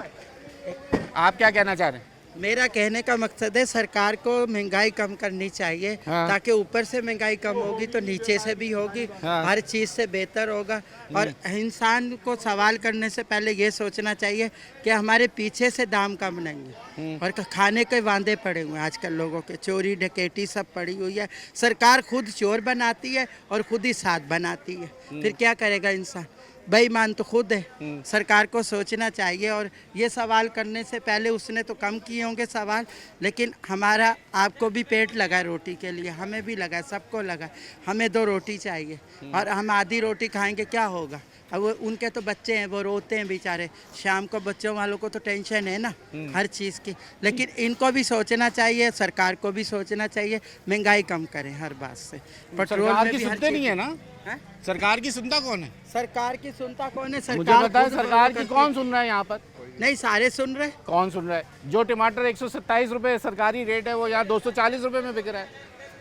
आप क्या कहना चाह रहे हैं? मेरा कहने का मकसद है सरकार को महंगाई कम करनी चाहिए, हाँ। ताकि ऊपर से महंगाई कम होगी तो नीचे से भी होगी, हाँ। हर चीज़ से बेहतर होगा। और इंसान को सवाल करने से पहले ये सोचना चाहिए कि हमारे पीछे से दाम कम नहीं है। और खाने के वांदे पड़े हुए हैं आजकल लोगों के, चोरी डकैती सब पड़ी हुई है। सरकार खुद चोर बनाती है और खुद ही साथ बनाती है, फिर क्या करेगा इंसान? बेईमान तो खुद है। सरकार को सोचना चाहिए। और ये सवाल करने से पहले उसने तो कम किए होंगे सवाल, लेकिन हमारा आपको भी पेट लगा है रोटी के लिए, हमें भी लगा, सबको लगा। हमें 2 रोटी चाहिए और हम आधी रोटी खाएंगे, क्या होगा? अब वो उनके तो बच्चे हैं, वो रोते हैं बेचारे। शाम को बच्चों वालों को तो टेंशन है ना हर चीज़ की। लेकिन इनको भी सोचना चाहिए, सरकार को भी सोचना चाहिए, महंगाई कम करें हर बात से। पेट्रोल सरकार में की भी हर सुनते चीज़- नहीं है ना? हैं? सरकार की सुनता कौन है? सरकार की सुनता कौन है? मुझे सरकार बताए खुद सरकार की करती कौन सुन रहा है यहाँ पर? है। नहीं, सारे सुन रहे। कौन सुन रहा है? जो टमाटर 127 रुपए सरकारी रेट है, वो यहाँ 240 रुपए में बिक रहा है।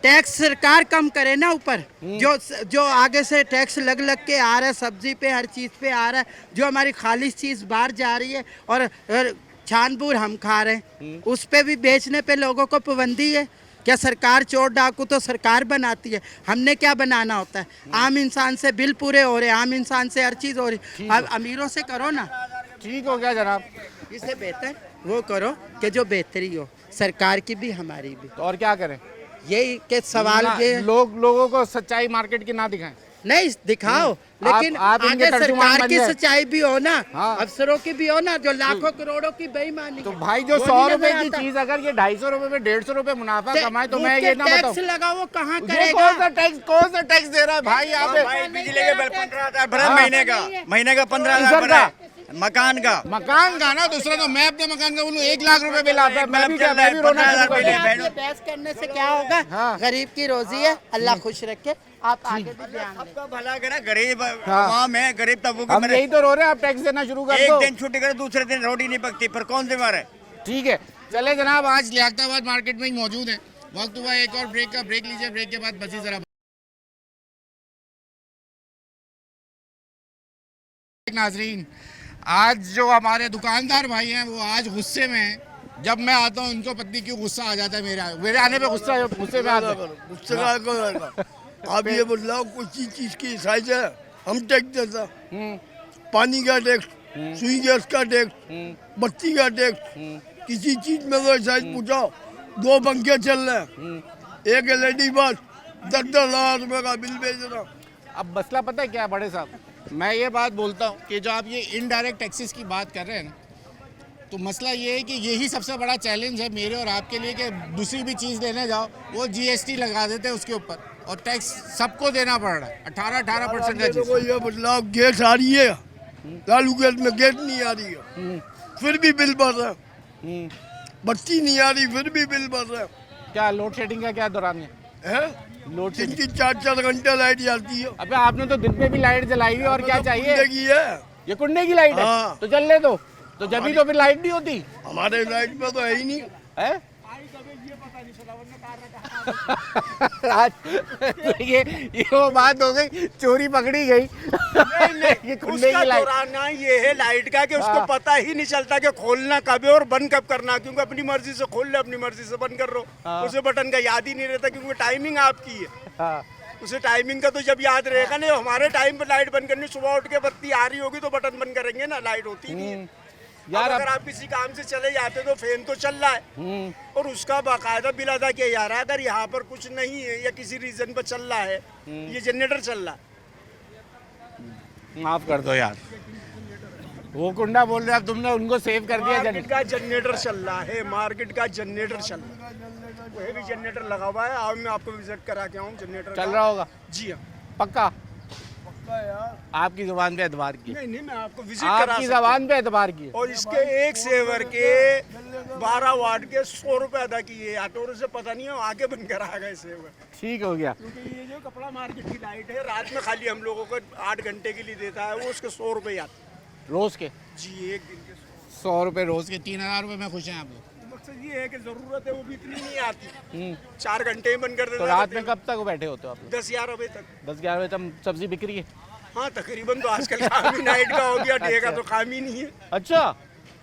टैक्स सरकार कम करे ना ऊपर। जो आगे से टैक्स लग के आ रहा है, सब्जी पे हर चीज़ पे आ रहा है, जो हमारी खालिश चीज़ बाहर जा रही है और छानबूर हम खा रहे हैं, उस पे भी बेचने पे लोगों को पाबंदी है। क्या सरकार चोर डाकू तो सरकार बनाती है? हमने क्या बनाना होता है? आम इंसान से बिल पूरे हो रहे हैं, आम इंसान से हर चीज़ हो रही। अब अमीरों से करो ना। ठीक हो गया जनाब। इससे बेहतर वो करो कि जो बेहतरी हो, सरकार की भी हमारी भी। तो और क्या करें? यही के सवाल ये लोगों को सच्चाई मार्केट की ना दिखाएं। नहीं दिखाओ, लेकिन आप इनके आगे तर्जुमान सरकार बन की जाए। सच्चाई भी हो ना, हाँ। अफसरों की भी हो ना, जो लाखों करोड़ों की बेईमानी। तो भाई जो 100 रुपए की चीज अगर ये 250 रुपए में 150 रुपए मुनाफा कमाए, तो मैं ये ना बताऊं टैक्स लगाओ, वो कहाँ ये करेगा? कौन सा टैक्स दे रहा है भाई यहाँ पे? बिजली के बिल 15,000 भरा, हाँ। महीने का 15,000 किसका? भरा। मकान का ना दूसरा। तो मैं अपने मकान का बोलूं 1 लाख रुपए बिल आता है, मैं भी रोना शुरू कर दूं। टैक्स करने से क्या होगा? हाँ। गरीब की रोजी है, अल्लाह खुश रखे। आप आगे भी ध्यान दें। सबका भला करे। गरीब हाँ। आवाम है, गरीब तबके हम में यही तो रो रहे हैं, आप टैक्स देना शुरू कर एक दो। दिन छुट्टी करे, दूसरे दिन रोटी नहीं पकती, पर कौन जिम्मेदार है? ठीक है, चले जनाब, आज लियाकताबाद मार्केट में ही मौजूद है। वक्त हुआ एक और ब्रेक का। ब्रेक लीजिए, ब्रेक के बाद बची जरा नाजरीन। आज जो हमारे दुकानदार भाई हैं वो आज गुस्से में हैं। जब मैं आता हूँ उनको पत्नी क्यों गुस्सा आ जाता है, मेरे आने पे गुस्से में आता है। उससे क्या करेगा? आप ये बताओ, कुछ चीज की साइज है, हम टैक्स देता, पानी का टैक्स, सुई गैस का टैक्स, बत्ती का टैक्स, किसी चीज में तो साइज पूछो। 2 पंखे चल रहे हैं, एक एलईडी बल्ब 10-10 लाख रुपए का बिल भेज रहा। अब मसला पता है क्या है बड़े साहब? मैं ये बात बोलता हूँ कि जो आप ये इनडायरेक्ट टैक्सेस की बात कर रहे हैं ना, तो मसला ये है कि यही सबसे बड़ा चैलेंज है मेरे और आपके लिए कि दूसरी भी चीज़ लेने जाओ वो जीएसटी लगा देते हैं उसके ऊपर और टैक्स सबको देना पड़ रहा है 18% का तो चीज़। ये बदलाव गैस आ रही है, लालू गैस में गैस नहीं आ रही है, फिर भी बिल बढ़ रहा है। बत्ती नहीं आ रही फिर भी बिल बढ़ रहा है। क्या लोड शेडिंग का क्या दौरान है? हैं? लोड तीन शेडिंग? 4 घंटे लाइट जाती है। अबे आपने तो दिन में भी लाइट जलाई हुई और क्या चाहिए? कुंडे की है, ये कुंडे की लाइट है हाँ। तो चल ले दो, तो जब भी तो फिर लाइट नहीं होती हमारे लाइट में तो है ही नहीं। है। आज तो ये वो बात हो गई, चोरी पकड़ी गई। ये कुंडे उसका की लाइट। दौराना ये है लाइट का कि उसको हाँ। पता ही नहीं चलता कि खोलना कब है और बंद कब करना, क्योंकि अपनी मर्जी से खोल ले अपनी मर्जी से बंद कर लो। हाँ। उसे बटन का याद ही नहीं रहता क्योंकि टाइमिंग आपकी है। हाँ। उसे टाइमिंग का तो जब याद रहेगा नहीं, हमारे टाइम पे लाइट बंद करनी, सुबह उठ के बत्ती आ रही होगी तो बटन बंद करेंगे ना, लाइट होती नहीं है। यार अगर आप किसी काम से चले जाते तो फैन तो चल रहा है और उसका बाकायदा बिल अदा किया जा रहा है। अगर यहाँ पर कुछ नहीं है या किसी रीजन पर चल रहा है, ये जनरेटर चल रहा है, माफ कर दो यार, वो कुंडा बोल रहे अब तुमने उनको सेव कर दिया। मार्केट का जनरेटर चल रहा है, मार्केट का जनरेटर चल रहा है, वही भी जनरेटर लगा हुआ है। अब मैं आपको विजिट करा के आऊँ जनरेटर चल रहा होगा जी हाँ। पक्का? आपकी जुबान पे एतबार की, नहीं नहीं, मैं आपको विजिट करा आपकी सकता हूँ। जबान पे एतबार की। और इसके एक सेवर के 12 वाट के 100 रुपए अदा किए आटे और उसे पता नहीं है आगे बन कर आ गए सेवर। ठीक हो गया। क्योंकि ये जो कपड़ा मार्केट की लाइट है रात में खाली हम लोगों को 8 घंटे के लिए देता है, वो उसके 100 रुपए आते हैं रोज के जी, एक दिन के 100 रुपए रोज के 3000 रुपए में खुश हैं आप लोग? मकसद ये है कि जरूरत है वो भी इतनी नहीं आती, 4 घंटे ही बंद कर देता तो है। रात में कब तक बैठे होते हो आप लोग? 10-11 बजे तक। 10-11 बजे तक सब्जी बिक रही है? हाँ तकरीबन, तो आजकल काम ही नाइट का हो गया, डे का तो काम ही नहीं है। अच्छा,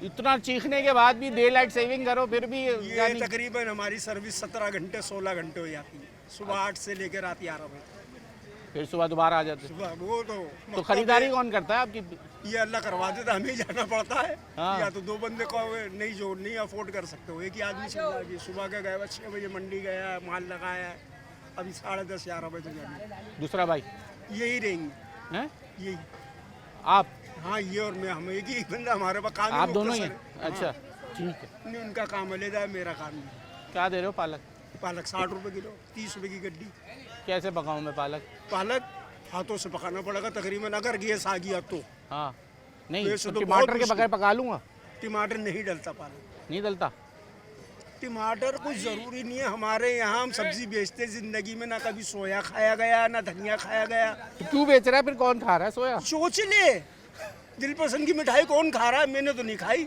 इतना चीखने के बाद भी डे लाइट सेविंग करो फिर भी ये यानी तकरीबन हमारी सर्विस 17 घंटे 16 घंटे हो जाती है, सुबह 8 से लेकर रात 11 बजे तक। फिर सुबह दोबारा आ जाते? सुबह वो तो खरीदारी कौन करता है आपकी? ये अल्लाह करवा देता, हमें ही जाना पड़ता है। हाँ। या तो 2 बंदे को नहीं जो नहीं अफोर्ड कर सकते हो, एक ही आदमी चल रहा है। सुबह का गया 6 बजे मंडी गया, माल लगाया है, अभी 10:30-11 बजे जाना। दूसरा भाई यही रहेंगे हैं? यही आप? हाँ, ये और मैं, हम एक ही बंदा, हमारे पास काम ही आप दोनों ही मुख्तसर हैं? है। अच्छा हाँ। ठीक है। नहीं, उनका काम अलग है, मेरा काम नहीं। क्या दे रहे हो पालक? पालक 60 रुपए किलो, 30 रुपए की गड्डी। कैसे पकाऊं मैं पालक? पालक हाथों से पकाना पड़ेगा तकरीबन, अगर गैस आ गया तो। हाँ नहीं वैसे तो तो टमाटर बहुत के बगैर पका लूँगा? टमाटर नहीं डलता पालक, नहीं डलता? टमाटर कुछ ज़रूरी नहीं है। हमारे यहाँ हम सब्जी बेचते, ज़िंदगी में ना कभी सोया खाया गया ना धनिया खाया गया। तो क्यों बेच रहा है फिर? कौन खा रहा है सोया? सोच ले, दिल पसंद की मिठाई कौन खा रहा है? मैंने तो नहीं खाई।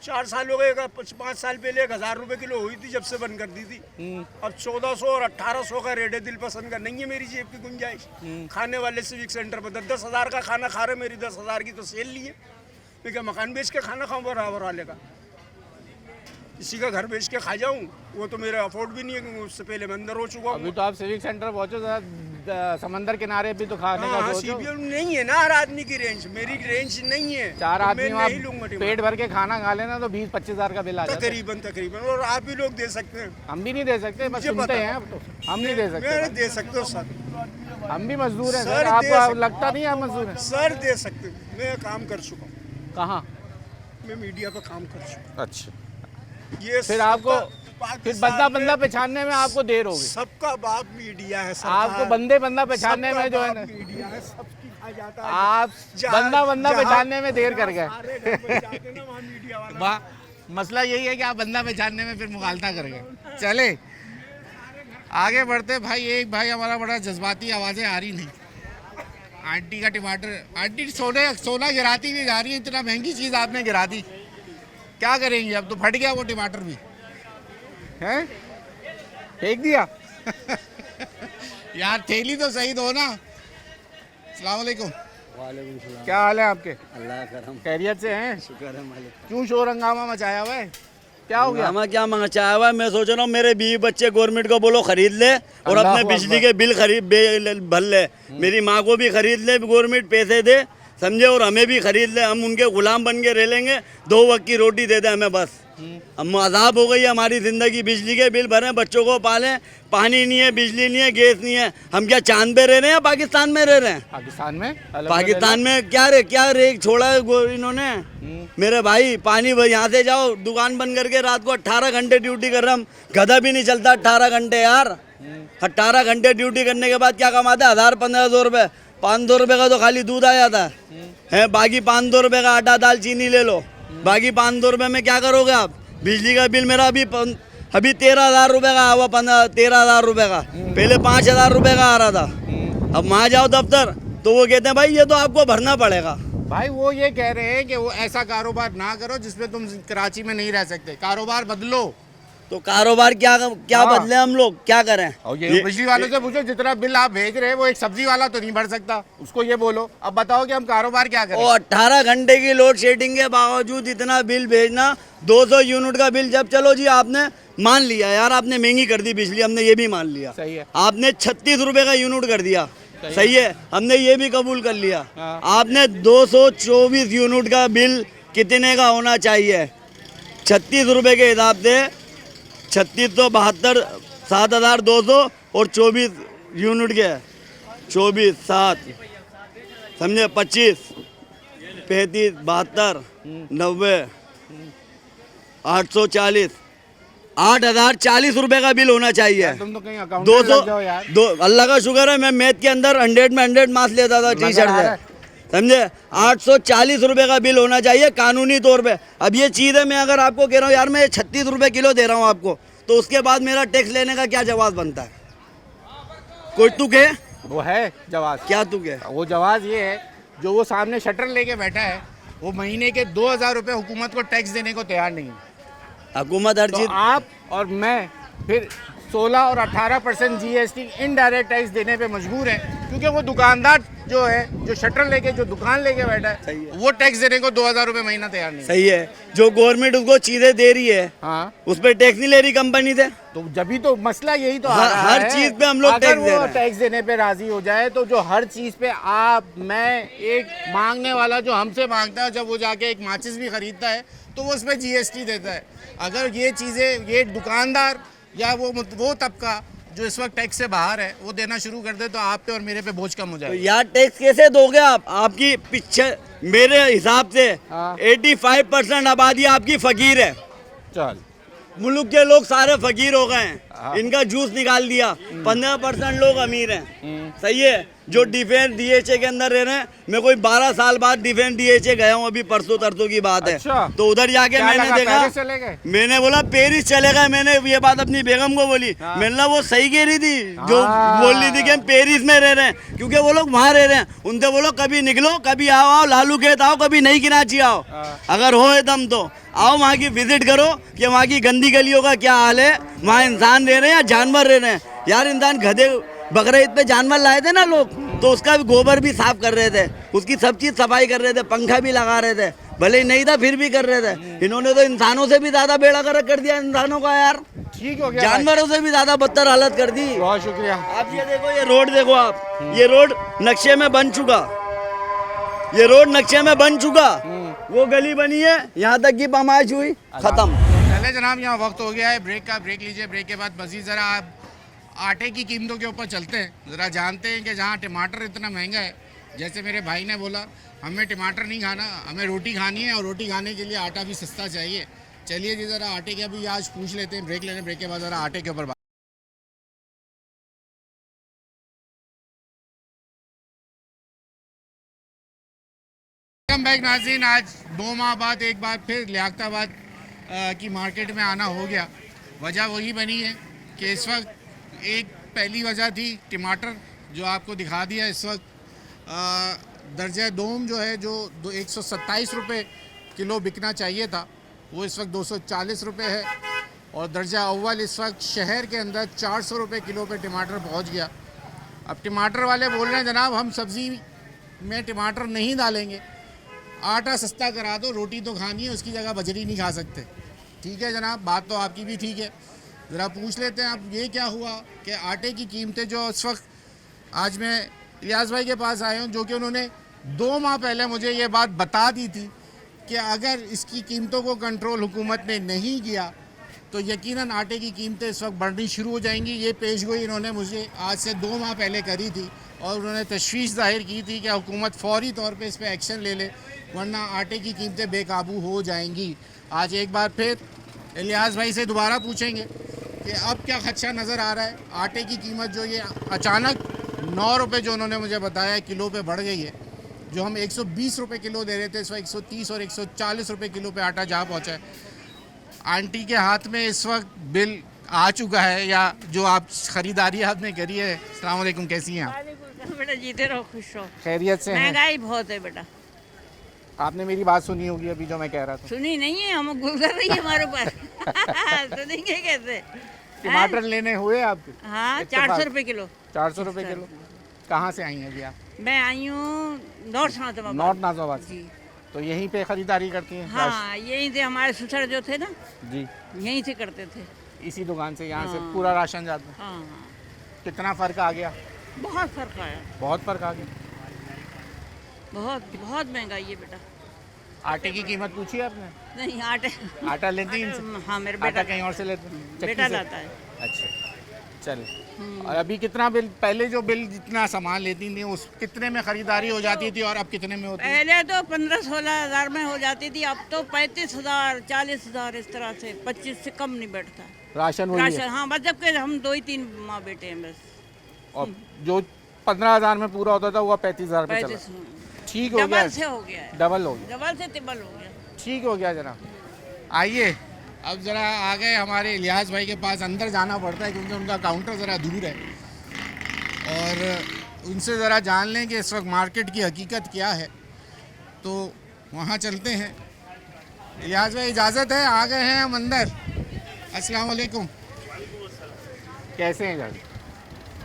4 साल हो गए, 5 साल पहले 1000 रुपए किलो हुई थी, जब से बंद कर दी थी। अब 1400 और 1800 का रेट है। दिल पसंद का नहीं है मेरी जेब की गुंजाइश। खाने वाले सिविक सेंटर पर 10,000 का खाना खा रहे, मेरी 10,000 की तो सेल ली है। मैं क्या मकान बेच के खाना खाऊं बराबर वाले का? किसी का घर बेच के खा जाऊं, वो तो मेरा अफोर्ड भी नहीं है, क्योंकि उससे पहले मैं अंदर हो चुका हूँ। अभी तो आप सिविक सेंटर पहुंचो, समंदर किनारे भी तो खाने का हाँ, सोचो। CBM नहीं है ना हर आदमी की रेंज, मेरी रेंज नहीं है। 4 तो आदमी मैं आप नहीं लूंगा टमाटर। पेट भर के खाना खा लेना तो 20-25 हज़ार का बिल आ जाता है। तकरीबन और आप भी लोग दे सकते हैं। हम भी नहीं दे सकते, बस मुझे सुनते पता हैं। अब तो हम नहीं दे मैं सकते, दे सकते हो सर, हम भी मजदूर हैं सर, सर। दे आपको सकते- लगता नहीं है हम मजदूर हैं? सर दे सकते हो। मैं काम कर चुका हूँ, कहाँ? मैं मीडिया पे काम कर चुका हूँ। अच्छा, ये फिर आपको फिर बंदा बंदा पहचानने में आपको देर होगी। सबका बाप मीडिया है। आपको बंदे बंदा पहचानने में जो है ना, मीडिया है, सबकी खा जाता है। आप बंदा बंदा पहचानने में देर कर गए। वाह, मसला यही है कि आप बंदा पहचानने में फिर मुगालता कर गए। चले आगे बढ़ते भाई। एक भाई हमारा बड़ा जज्बाती, आवाज़ें आ रही नहीं। आंटी का टमाटर, आंटी सोना गिराती भी जा रही है, इतना महंगी चीज़ आपने गिरा दी, क्या करेंगी? अब तो फट गया वो टमाटर भी, हैं? फेंक दिया? यार थैली तो सही दो ना। अस्सलाम वालेकुम। क्या हाल है आपके? अल्लाह करम, खैरियत से हैं? शुक्र है मालिक। क्यों शोर हंगामा मचाया हुआ है? क्या हो गया? हमें क्या मंगाया हुआ है? मैं सोच रहा हूँ मेरे 20 बच्चे गवर्नमेंट को बोलो खरीद ले और अल्लाह अपने हू बिजली अकबर। के बिल भर ले। मेरी माँ को भी खरीद ले, गवर्नमेंट पैसे दे, समझे, और हमें भी खरीद ले। हम उनके गुलाम बन के रह लेंगे, 2 वक्त की रोटी दे दे हमें बस। हम अजाब हो गई हमारी ज़िंदगी, बिजली के बिल भरें, बच्चों को पालें, पानी नहीं है, बिजली नहीं है, गैस नहीं है। हम क्या चांद पे रह रहे हैं या पाकिस्तान में रह रहे हैं? पाकिस्तान में पाकिस्तान में क्या रेक छोड़ा है इन्होंने। मेरे भाई पानी यहाँ से जाओ, दुकान बंद करके रात को 18 घंटे ड्यूटी कर रहे हम, गधा भी नहीं चलता 18 घंटे यार। 18 घंटे ड्यूटी करने के बाद क्या कमाते हैं? 1000-1500 रुपये। 500 रुपये का तो खाली दूध आ जाता है। बाकी 500 रुपये का आटा दाल चीनी ले लो, बाकी 500 रुपये में क्या करोगे आप? बिजली का बिल मेरा अभी 13,000 रुपये का हुआ, 13,000 रुपये का। पहले 5,000 रुपये का आ रहा था। अब वहाँ जाओ दफ्तर तो वो कहते हैं भाई ये तो आपको भरना पड़ेगा। भाई वो ये कह रहे हैं कि वो ऐसा कारोबार ना करो जिसमें तुम कराची में नहीं रह सकते, कारोबार बदलो। तो कारोबार क्या बदले हम लोग, क्या करें? और ये बिजली वालों से पूछो, जितना बिल आप भेज रहे हैं वो एक सब्जी वाला तो नहीं भर सकता, उसको ये बोलो। अब बताओ कि हम कारोबार क्या करें? और 18 घंटे की लोड शेडिंग के बावजूद इतना बिल भेजना, 200 यूनिट का बिल। जब चलो जी आपने मान लिया यार, आपने महंगी कर दी बिजली, हमने ये भी मान लिया। सही है। आपने 36 रुपए का यूनिट कर दिया, सही है, हमने ये भी कबूल कर लिया। आपने 224 यूनिट का बिल कितने का होना चाहिए? 36 रुपए के हिसाब से 36 तो 72, 7,200 और 24 यूनिट के 24 7 समझे, 25 35 72 90 840 8,040 रुपए का बिल होना चाहिए। तुम तो कहीं अकाउंट 200 यार। अल्लाह का शुक्र है मैं मैथ के अंदर 100 में 100 मार्क्स लेता था टी शर्ट से, समझे। 840 रुपए का बिल होना चाहिए कानूनी तौर पे। अब ये चीज़ है, मैं अगर आपको कह रहा हूँ यार मैं 36 रुपए किलो दे रहा हूँ आपको, तो उसके बाद मेरा टैक्स लेने का क्या जवाब बनता है? कोई तुक है? वो है जवाब। क्या तुक है? वो जवाब ये है, जो वो सामने शटर लेके बैठा है वो महीने के 2,000 रुपये हुकूमत को टैक्स देने को तैयार नहीं है। हुकूमत हर तो चीज आप और मैं फिर 16 और 18% जीएसटी इनडायरेक्ट टैक्स देने पे मजबूर है, क्योंकि वो दुकानदार जो है, जो शटर लेके, जो दुकान लेके बैठा है, वो टैक्स देने को 2,000 रुपये महीना तैयार नहीं है। सही है। जो गवर्नमेंट उसको चीजें दे रही है, हाँ, उस पर टैक्स नहीं ले रही कंपनी से। तो जब भी तो मसला यही तो आ रहा हर है। चीज पे हम लोग अगर टैक्स दे वो रहे हैं। टैक्स देने पे राजी हो जाए तो जो हर चीज पे आप, मैं, एक मांगने वाला जो हमसे मांगता है, जब वो जाके एक माचिस भी खरीदता है तो वो उसमें जीएसटी देता है। अगर ये चीजें, ये दुकानदार या वो तबका जो इस वक्त टैक्स से बाहर है वो देना शुरू कर दे तो आप पे और मेरे पे बोझ कम हो तो जाए। यार टैक्स कैसे दोगे आप? आपकी पीछे मेरे हिसाब से 85% आबादी आपकी फकीर है। चल, मुल्क के लोग सारे फकीर हो गए हैं, इनका जूस निकाल दिया। 15% लोग अमीर हैं, सही है। जो डिफेंस डीएचए के अंदर रह रहे हैं, मैं कोई 12 साल बाद डिफेंस डीएचए गया हूँ, अभी परसों तरसों की बात है। अच्छा। तो उधर जाके क्या मैंने लगा, देखा, पेरिस चले गए? मैंने बोला पेरिस चले गए। मैंने ये बात अपनी बेगम को बोली, मैंने वो सही कह रही थी जो बोल रही थी कि हम पेरिस में रह रहे हैं, क्योंकि वो लोग वहाँ रह रहे हैं। उनसे बोलो कभी निकलो, कभी आओ लालू खेत आओ, कभी नई कराची आओ, अगर हो दम तो आओ वहाँ की विजिट करो कि वहाँ की गंदी गलियों का क्या हाल है। वहाँ इंसान रह रहे हैं या जानवर रह रहे हैं? यार इंसान गधे बकरे ईद पे जानवर लाए थे ना लोग, तो उसका भी गोबर भी साफ कर रहे थे, उसकी सब चीज़ सफाई कर रहे थे, पंखा भी लगा रहे थे, भले ही नहीं था फिर भी कर रहे थे। इन्होंने तो इंसानों से भी ज़्यादा बेड़ा गर्क कर दिया इंसानों का यार, ठीक हो गया, जानवरों से भी ज़्यादा बदतर हालत कर दी। बहुत शुक्रिया। आप ये देखो, ये रोड देखो आप, ये रोड नक्शे में बन चुका, ये रोड नक्शे में बन चुका, वो गली बनी है, यहाँ तक की पैमाइश हुई, खत्म। चले जनाब, यहाँ वक्त हो गया है ब्रेक का। ब्रेक लीजिए, ब्रेक के बाद मजीद ज़रा आप आटे की कीमतों के ऊपर चलते हैं, ज़रा जानते हैं कि जहाँ टमाटर इतना महंगा है, जैसे मेरे भाई ने बोला हमें टमाटर नहीं खाना, हमें रोटी खानी है, और रोटी खाने के लिए आटा भी सस्ता चाहिए। चलिए जी ज़रा आटे के अभी आज पूछ लेते हैं, ब्रेक लेने, ब्रेक के बाद ज़रा आटे के ऊपर बात। वेलकम बैक नाज़रीन। आज 2 माह बाद एक बार फिर लियाकताबाद की मार्केट में आना हो गया। वजह वही बनी है कि इस वक्त एक पहली वजह थी टमाटर, जो आपको दिखा दिया। इस वक्त दर्जा दोम जो है, जो 127 रुपये किलो बिकना चाहिए था, वो इस वक्त 240 रुपये है। और दर्जा अव्वल इस वक्त शहर के अंदर 400 रुपये किलो पे टमाटर पहुंच गया। अब टमाटर वाले बोल रहे हैं जनाब हम सब्ज़ी में टमाटर नहीं डालेंगे, आटा सस्ता करा दो, रोटी तो खानी है, उसकी जगह बजरी नहीं खा सकते। ठीक है जनाब, बात तो आपकी भी ठीक है। ज़रा पूछ लेते हैं अब ये क्या हुआ कि आटे की कीमतें जो इस वक्त, आज मैं इलियास भाई के पास आया हूँ, जो कि उन्होंने 2 माह पहले मुझे ये बात बता दी थी कि अगर इसकी कीमतों को कंट्रोल हुकूमत ने नहीं किया तो यकीनन आटे की कीमतें इस वक्त बढ़नी शुरू हो जाएंगी। ये पेशगोई इन्होंने मुझे आज से 2 माह पहले करी थी और उन्होंने तशवीश जाहिर की थी कि हुकूमत फौरी तौर पे इस पर एक्शन ले ले, वरना आटे की कीमतें बेकाबू हो जाएंगी। आज एक बार फिर इलियास भाई से दोबारा पूछेंगे कि अब क्या खदशा नज़र आ रहा है। आटे की कीमत जो ये अचानक 9 रुपये जो उन्होंने मुझे बताया किलो पे बढ़ गई है, जो हम 120 रुपये किलो दे रहे थे इस वक्त 130 और 140 रुपये किलो पे आटा जा पहुँचा है। आंटी के हाथ में इस वक्त बिल आ चुका है या जो आप ख़रीदारी आपने करी है। अस्सलाम वालेकुम, कैसी हैं आप? बेटा जीते रहो, खुश रहो। खैरियत से हैं? महंगाई बहुत है बेटा। आपने मेरी बात सुनी होगी अभी जो मैं कह रहा था। सुनी नहीं है, हम गुजर रही है हमारे ऊपर। सुनेंगे कैसे? टमाटर लेने हुए आपके? हाँ, इत्तेफाक। 400 रुपये किलो। 400 रुपये किलो। कहाँ से आई हैं अभी आप? मैं आई हूँ नॉर्थ नाज़ाबाद। नॉर्थ नाज़ाबाद जी। तो यहीं पे खरीदारी करती हैं? हाँ, यहीं से हमारे ससुर जो थे ना, जी, यहीं से करते थे। इसी दुकान से यहाँ से हाँ। पूरा राशन जाता है? हाँ हाँ, कितना फ़र्क आ गया? बहुत फर्क आया, बहुत फ़र्क आ गया। बहुत बहुत महंगाई है बेटा। आटे की कीमत पूछी है आपने? नहीं, आटे आटा लेती हैं इनसे? हाँ, मेरे आटा बेटा कहीं और से लेते हैं? चक्की बेटा से? लाता है। अच्छा, चल। और अभी कितना बिल, पहले जो बिल जितना सामान लेती थी उस कितने में खरीदारी हो जाती थी और अब कितने में होती है? पहले तो 15-16 हज़ार में हो जाती थी, अब तो 35,000 40,000 इस तरह से, 25 से कम नहीं बैठता राशन वही राशन। है? हाँ, बस जबकि हम 2 ही 3 माँ बेटे हैं बस। और जो 15,000 में पूरा होता था वो 35,000 पे चला। 35 ठीक हो गया? डबल से हो गया है, डबल हो गया? डबल से तिबल हो गया। ठीक हो गया जरा। आइए अब ज़रा आ गए हमारे इलियास भाई के पास। अंदर जाना पड़ता है क्योंकि उनका काउंटर ज़रा दूर है और उनसे ज़रा जान लें कि इस वक्त मार्केट की हकीकत क्या है, तो वहाँ चलते हैं। इलियास भाई इजाज़त है, आ गए हैं हम अंदर। अस्सलाम वालेकुम, कैसे हैं जान?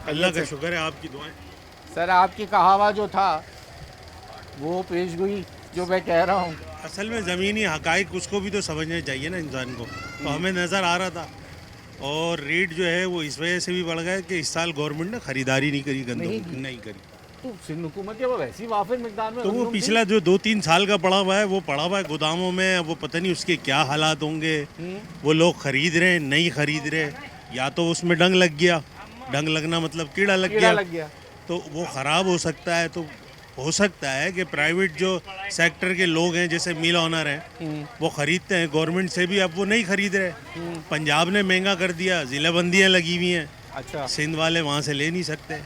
अल्लाह का शुक्र है, आपकी दुआएं। सर आपकी कहावा जो था वो पेशगोई जो मैं कह रहा हूँ, असल में ज़मीनी हकाइक उसको भी तो समझना चाहिए ना इंसान को। तो हमें नज़र आ रहा था और रेट जो है वो इस वजह से भी बढ़ गया कि इस साल गवर्नमेंट ने खरीदारी नहीं करी, गंदम नहीं करी। तो सिंध हुकूमत के वो वैसी वाफिर मिकदार में तो वो गंदम थी। पिछला जो 2-3 साल का पड़ा हुआ है वो पड़ा हुआ है गोदामों में। वो पता नहीं उसके क्या हालात होंगे। वो लोग खरीद रहे हैं, नहीं खरीद रहे, या तो उसमें डंग लग गया। डंग लगना मतलब कीड़ा लग गया तो वो ख़राब हो सकता है। तो हो सकता है कि प्राइवेट जो सेक्टर के लोग हैं जैसे मिल ऑनर हैं वो ख़रीदते हैं गवर्नमेंट से भी, अब वो नहीं खरीद रहे। पंजाब ने महंगा कर दिया, ज़िलाबंदियाँ लगी हुई हैं। अच्छा, सिंध वाले वहाँ से ले नहीं सकते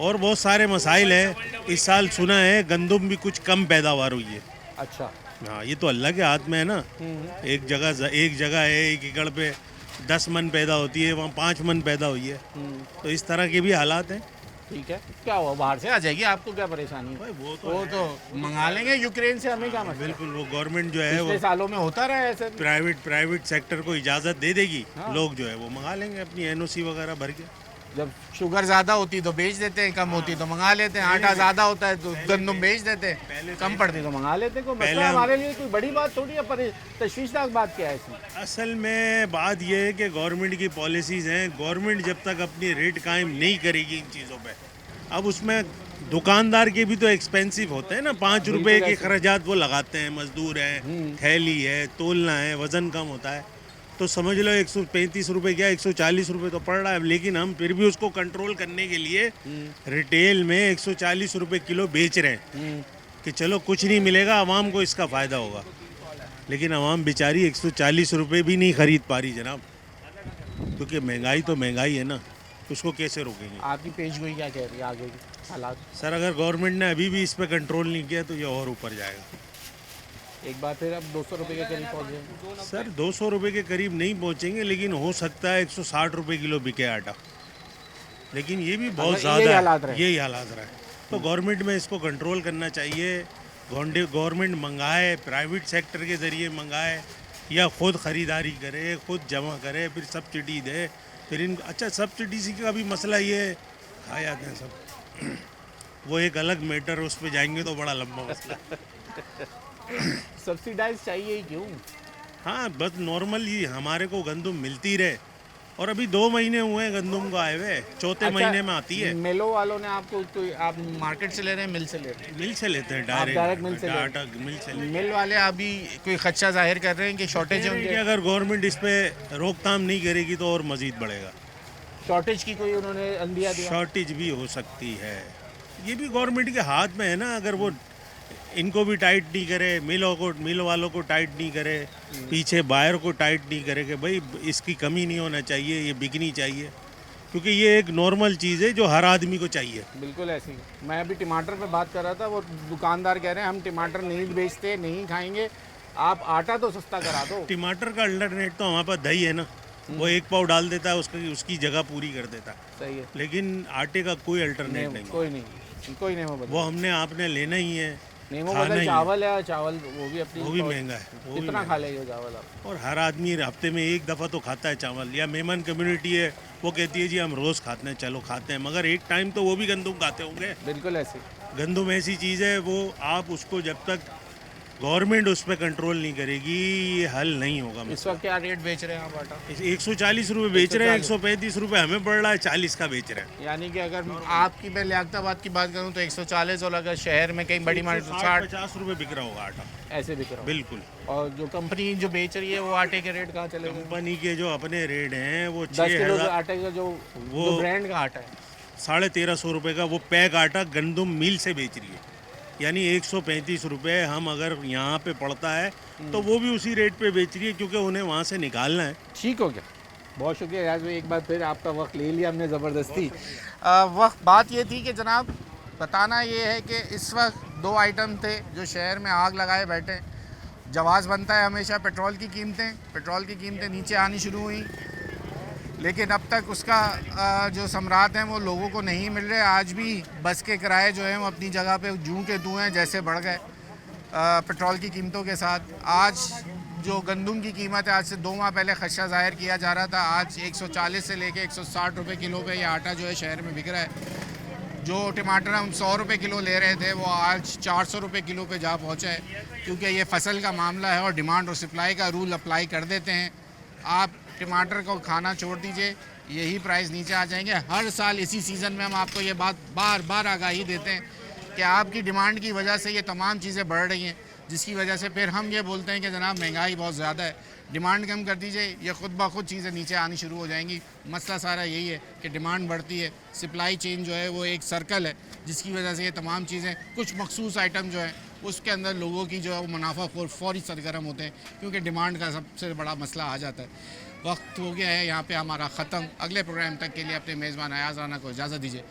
और बहुत सारे मसाइल हैं। इस साल सुना है गंदम भी कुछ कम पैदावार हुई है। अच्छा, हाँ, ये तो अल्लाह के हाथ में है ना। एक जगह है 1 एकड़ पे 10 मन पैदा होती है, वहाँ 5 मन पैदा हुई है। तो इस तरह के भी हालात हैं। ठीक है, क्या हुआ, बाहर से आ जाएगी, आपको क्या परेशानी है? भाई वो तो मंगा लेंगे यूक्रेन से, हमें क्या मसला? बिल्कुल, वो गवर्नमेंट जो है पिछले वो सालों में होता रहा है ऐसे। प्राइवेट सेक्टर को इजाज़त दे देगी। हाँ। लोग जो है वो मंगा लेंगे अपनी एनओसी वगैरह भर के। जब शुगर ज़्यादा होती तो बेच देते हैं, कम होती तो मंगा लेते हैं। आटा ज़्यादा होता है तो गंदम बेच देते हैं, कम पड़ती तो मंगा लेते हैं। कोई मसला हमारे लिए कोई बड़ी बात थोड़ी है, पर तशवीशनाक बात क्या है इसमें? असल में बात यह है कि गवर्नमेंट की पॉलिसीज़ हैं। गवर्नमेंट जब तक अपनी रेट कायम नहीं करेगी इन चीज़ों पे, अब उसमें दुकानदार के भी तो एक्सपेंसिव होते हैं ना। 5 रुपए के खर्चात वो लगाते हैं, मजदूर हैं, थैली है, तोलना है, वज़न कम होता है। तो समझ लो 135 रुपये क्या 140 रुपये तो पड़ रहा है। लेकिन हम फिर भी उसको कंट्रोल करने के लिए रिटेल में 140 रुपये किलो बेच रहे हैं कि चलो कुछ नहीं मिलेगा, आवाम को इसका फ़ायदा होगा। लेकिन आवाम बेचारी 140 रुपये भी नहीं ख़रीद पा रही जनाब, क्योंकि महंगाई तो महंगाई है ना, उसको कैसे रोकेंगे? आपकी पेशगोई क्या कह रही है आगे की हालात? सर अगर गवर्नमेंट ने अभी भी इस पर कंट्रोल नहीं किया तो ये और ऊपर जाएगा। एक बार फिर अब 200 रुपये के करीब पहुँच जाएंगे? सर 200 रुपये के करीब नहीं पहुंचेंगे, लेकिन हो सकता है 160 रुपये किलो बिके आटा। लेकिन ये भी बहुत यही ज़्यादा हालात है, रहे। यही हालात रहा है। तो गवर्नमेंट में इसको कंट्रोल करना चाहिए। गवर्नमेंट मंगाए, प्राइवेट सेक्टर के ज़रिए मंगाए या ख़ुद ख़रीदारी करे, ख़ुद जमा करे, फिर सब्सिडी दे। फिर इन अच्छा सब्सिडी का भी मसला ये है, खा जाते हैं सब, वो एक अलग मैटर, उस पर जाएंगे तो बड़ा लंबा मसला। सब्सिडाइज चाहिए ही क्यों? हाँ, बस नॉर्मल ही हमारे को गंदम मिलती रहे और अभी 2 महीने हुए हैं गंदम को आए हुए, चौथे महीने में आती है। मिलों वालों ने आपको तो आप मार्केट से ले रहे हैं, मिल से ले रहे हैं? मिल से लेते हैं डायरेक्ट मिल से ले रहे हैं? डायरेक्ट मिल से लेते हैं। मिल वाले अभी कोई खदशा जाहिर कर रहे हैं कि शॉर्टेज है कि उनके? अगर गवर्नमेंट इस पे रोकथाम नहीं करेगी तो और मजीद बढ़ेगा। शॉर्टेज की कोई उन्होंने अंदिया दिया? शॉर्टेज भी हो सकती है, ये भी गवर्नमेंट के हाथ में है ना। अगर वो इनको भी टाइट नहीं करे, मिल वालों को टाइट नहीं करे, पीछे बायर को टाइट नहीं करे कि भाई इसकी कमी नहीं होना चाहिए, ये बिकनी चाहिए, क्योंकि ये एक नॉर्मल चीज़ है जो हर आदमी को चाहिए। बिल्कुल ऐसी। मैं अभी टमाटर पे बात कर रहा था, वो दुकानदार कह रहे हैं हम टमाटर नहीं बेचते, नहीं खाएंगे, आप आटा तो सस्ता करा दो। टमाटर का अल्टरनेट तो हमारे पास दही है ना, वो 1 पाव डाल देता है, उसकी जगह पूरी कर देता है। सही है। लेकिन आटे का कोई अल्टरनेट नहीं, कोई नहीं हो वो हमने आपने लेना ही है। नेमो खाना बदल ही चावल है, चावल वो भी अपनी, वो भी महंगा है, वो भी कितना महंगा खा लेंगे चावल आप? और हर आदमी हफ्ते में 1 दफ़ा तो खाता है चावल। या मेमन कम्युनिटी है, वो कहती है जी हम रोज़ खाते हैं, चलो खाते हैं, मगर एक टाइम तो वो भी गंदम खाते होंगे। बिल्कुल ऐसे। गंदम ऐसी चीज़ है, वो आप उसको जब तक गवर्नमेंट उस पर कंट्रोल नहीं करेगी ये हल नहीं होगा। इस वक्त क्या रेट बेच रहे हैं आप आटा? 140 रुपये बेच रहे हैं, 135 रुपये हमें पड़ रहा है, 40 का बेच रहे हैं। यानी कि अगर आपकी मैं लियाकताबाद की बात करूं तो 140, और अगर शहर में कहीं बड़ी मार्केट 60-50 रुपये बिक रहा होगा आटा, ऐसे बिक रहा है। बिल्कुल। और जो कंपनी जो बेच रही है वो आटे के रेट कहाँ चले गए? कंपनी के जो अपने रेट हैं वो 10 किलो 6000 आटे का जो ब्रांड का आटा है 1350 रुपये का वो पैक आटा गंदम मिल से बेच रही है। यानी 135 रुपये हम अगर यहाँ पे पड़ता है तो वो भी उसी रेट पे बेच रही है, क्योंकि उन्हें वहाँ से निकालना है। ठीक हो गया, बहुत शुक्रिया रियाज भाई, एक बार फिर आपका वक्त ले लिया हमने ज़बरदस्ती। वक्त बात ये थी कि जनाब बताना ये है कि इस वक्त 2 आइटम थे जो शहर में आग लगाए बैठे। जवाज़ बनता है हमेशा पेट्रोल की कीमतें नीचे आनी शुरू हुई, लेकिन अब तक उसका जो सम्राट हैं वो लोगों को नहीं मिल रहे। आज भी बस के किराए जो हैं वो अपनी जगह पे जूं के तूं हैं जैसे बढ़ गए पेट्रोल की कीमतों के साथ। आज जो गंदम की कीमत है, आज से 2 माह पहले खदशा ज़ाहिर किया जा रहा था, आज 140 से लेके 160 रुपये किलो पे ये आटा जो है शहर में बिक रहा है। जो टमाटर हम 100 रुपये किलो ले रहे थे वो आज 400 रुपये किलो पे जा पहुँचा है, क्योंकि ये फसल का मामला है और डिमांड और सप्लाई का रूल अप्लाई कर देते हैं। आप टमाटर को खाना छोड़ दीजिए, यही प्राइस नीचे आ जाएंगे। हर साल इसी सीज़न में हम आपको ये बात बार बार आगाही देते हैं कि आपकी डिमांड की वजह से ये तमाम चीज़ें बढ़ रही हैं, जिसकी वजह से फिर हम ये बोलते हैं कि जनाब महंगाई बहुत ज़्यादा है, डिमांड कम कर दीजिए, ये खुद ब खुद चीज़ें नीचे आनी शुरू हो जाएंगी। मसला सारा यही है कि डिमांड बढ़ती है, सप्लाई चेन जो है वो एक सर्कल है, जिसकी वजह से ये तमाम चीज़ें, कुछ मखसूस आइटम जो है उसके अंदर लोगों की जो है वो मुनाफा फौरी सरगर्म होते हैं, क्योंकि डिमांड का सबसे बड़ा मसला आ जाता है। वक्त हो गया है यहाँ पे हमारा ख़त्म। अगले प्रोग्राम तक के लिए अपने मेज़बान अयाज़ राना को इजाज़त दीजिए।